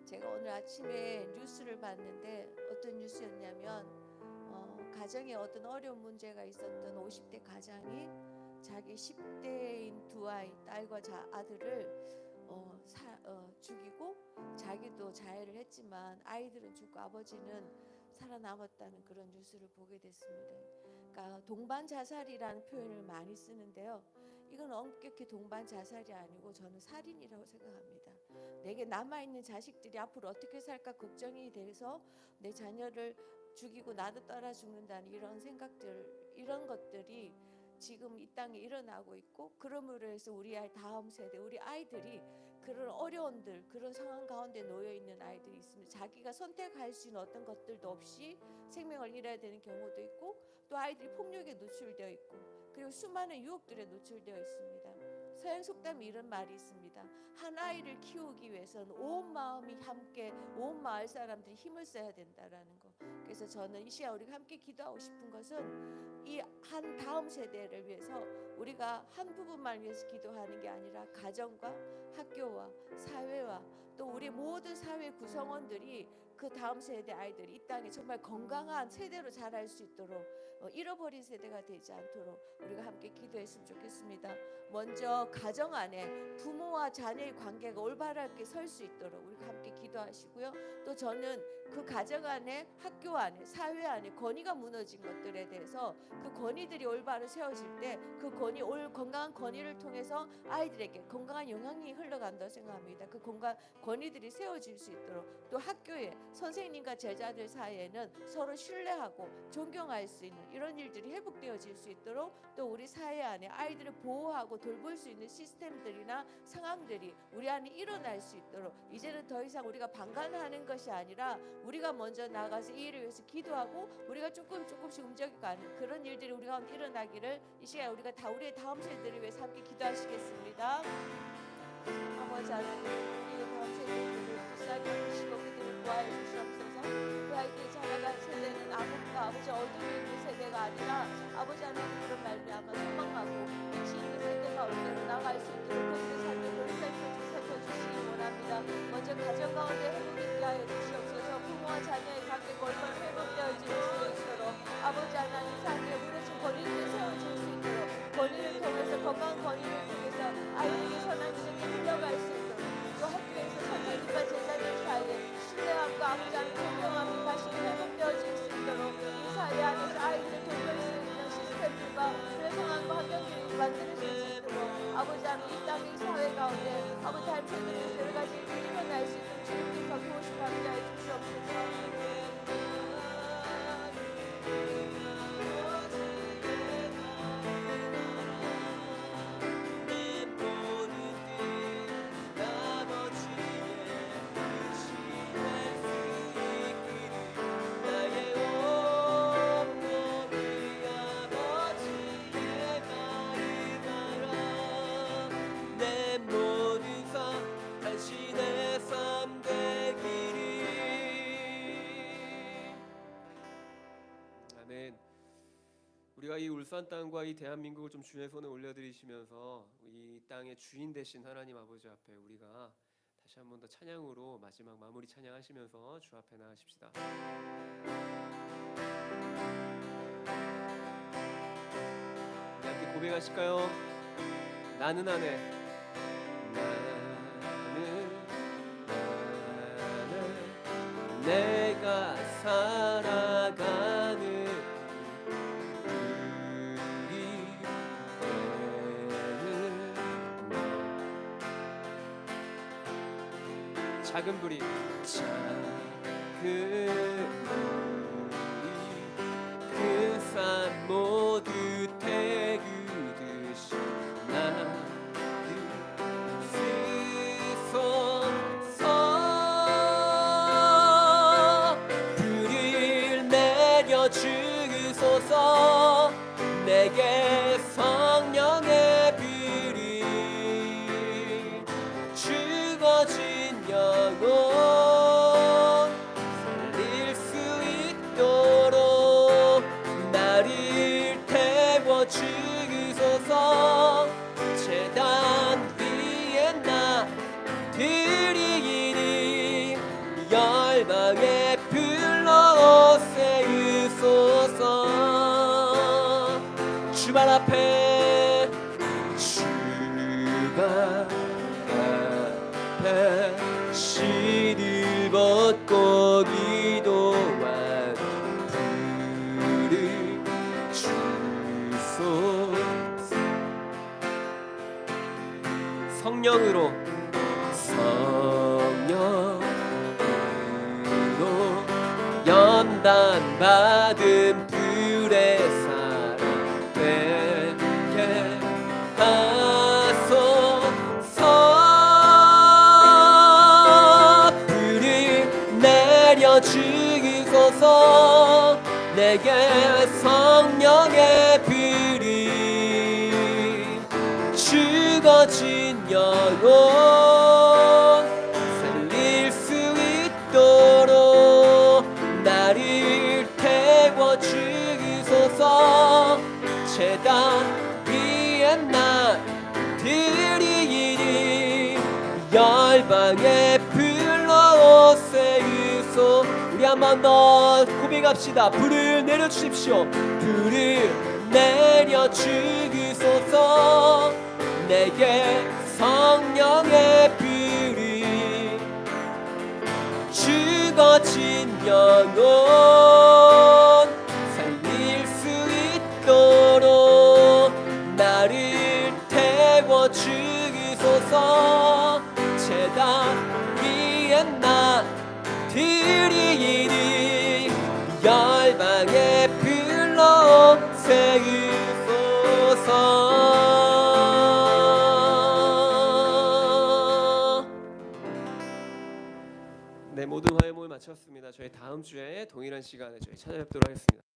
Speaker 1: 제가 오늘 아침에 뉴스를 봤는데 어떤 뉴스였냐면 가정에 어떤 어려운 문제가 있었던 50대 가장이 자기 10대인 두 아이, 딸과 아들을 죽이고 자기도 자해를 했지만 아이들은 죽고 아버지는 살아남았다는 그런 뉴스를 보게 됐습니다. 그러니까 동반 자살이라는 표현을 많이 쓰는데요. 이건 엄격히 동반 자살이 아니고 저는 살인이라고 생각합니다. 내게 남아있는 자식들이 앞으로 어떻게 살까 걱정이 돼서 내 자녀를 죽이고 나도 따라 죽는다는 이런 생각들, 이런 것들이 지금 이 땅에 일어나고 있고, 그러므로 해서 우리 다음 세대, 우리 아이들이 그런 어려움들, 그런 상황 가운데 놓여 있는 아이들이 있습니다. 자기가 선택할 수 있는 어떤 것들도 없이 생명을 잃어야 되는 경우도 있고, 또 아이들이 폭력에 노출되어 있고, 그리고 수많은 유혹들에 노출되어 있습니다. 서양 속담에 이런 말이 있습니다. 한 아이를 키우기 위해서는 온 마음이 함께, 온 마을 사람들이 힘을 써야 된다라는 거. 그래서 저는 이 시간 우리가 함께 기도하고 싶은 것은 이 한 다음 세대를 위해서 우리가 한 부분만 위해서 기도하는 게 아니라 가정과 학교와 사회와 또 우리 모든 사회 구성원들이 그 다음 세대 아이들이 이 땅에 정말 건강한 세대로 자랄 수 있도록 잃어버린 세대가 되지 않도록 우리가 함께 기도했으면 좋겠습니다. 먼저 가정 안에 부모와 자녀의 관계가 올바르게 설 수 있도록 우리가 함께 기도하시고요. 또 저는 그 가정 안에, 학교 안에, 사회 안에 권위가 무너진 것들에 대해서 그 권위들이 올바로 세워질 때 그 건강한 권위를 통해서 아이들에게 건강한 영향이 흘러간다고 생각합니다. 그 권위들이 세워질 수 있도록, 또 학교에 선생님과 제자들 사이에는 서로 신뢰하고 존경할 수 있는 이런 일들이 회복되어질 수 있도록, 또 우리 사회 안에 아이들을 보호하고 돌볼 수 있는 시스템들이나 상황들이 우리 안에 일어날 수 있도록, 이제는 더 이상 우리가 방관하는 것이 아니라 우리가 먼저 나가서 이 일을 위해서 기도하고 우리가 조금씩 움직여가는 그런 일들이 우리 가운데 일어나기를 이 시간에 우리가 다 우리의 다음 세대들을 위해서 함께 기도하시겠습니다. 아버지 하나님, 우리의 다음 세대들을 불쌍히 여기시고 그들을 구하여 주시옵소서. 그 아이들이 자라간 세대는 아픔과 아버지 어둠이 있는 세대가 아니라 아버지 하나님으로 말미암아 소망하고 빛이 있는 세대가 올대로 나갈 수 있도록 그들의 삶을 살펴주시기 원합니다. 먼저 가정 가운데 회복 있게 하여 주시옵소서. 부모와 자녀의 관계가 올바로 회복되어질 수 있도록 아버지 하나님 삶에 무너진 권위를 세워줄 수 있도록, 권위를 통해서 건강한 권위를 통해서 아이들에게 선한 지적이 흘러갈 수 있도록, 또 학교에서 선생님과 제자들 사이에 신뢰함과 아버지 하나님 존경함이 다시 회복되어질 수 있도록 이 사회 안에서 아이들을 돌볼 수 있는 시스템들과 그런 상황과 환경들을 만들어줄 수 있도록 아버지 하나님 이 땅의 사회 가운데 아버지 하나님 세대들 여러 가지 일들이 일어날 수 있도록 주님께서 도우시고 함께하여 주시옵소서.
Speaker 2: 우리가 이 울산 땅과 이 대한민국을 좀 주의 손에 올려드리시면서 이 땅의 주인 되신 하나님 아버지 앞에 우리가 다시 한 번 더 찬양으로 마지막 마무리 찬양하시면서 주 앞에 나가십시다. 우리 함께 고백하실까요? 나는 아내, 나는 내가 살아가는 작은 불이 그 산 모두 태우듯이 나를 쓰소서. 불을 내려 주소서. 내게 성령의 불이 죽어진 영혼 살릴 수 있도록 나를 태워 주소서. 제단 위에 나 드리니 열방에 불러 세우소서. 주발 앞에 시를 벗고 기도한 불을 주소서. 성령으로 연단 받은 불의 사랑 되게 하소서. 불을 내려 주소서. 내게 성령의 불이 죽어진 영혼 살릴 수 있도록 나를 태워 주소서. 제단 위에 나 드리니 열방에 불러 세우소서. 한 번 더 고백합시다. 불을 내려주십시오. 불을 내려주소서. 내게 성령의 불이 죽어진 영혼 살릴 수 있도록 나를 태워주소서. 제단 위에 나 드리니 열방의 불로 세우소서. 네, 모든 화요일 모임 마쳤습니다. 저희 다음 주에 동일한 시간에 저희 찾아뵙도록 하겠습니다.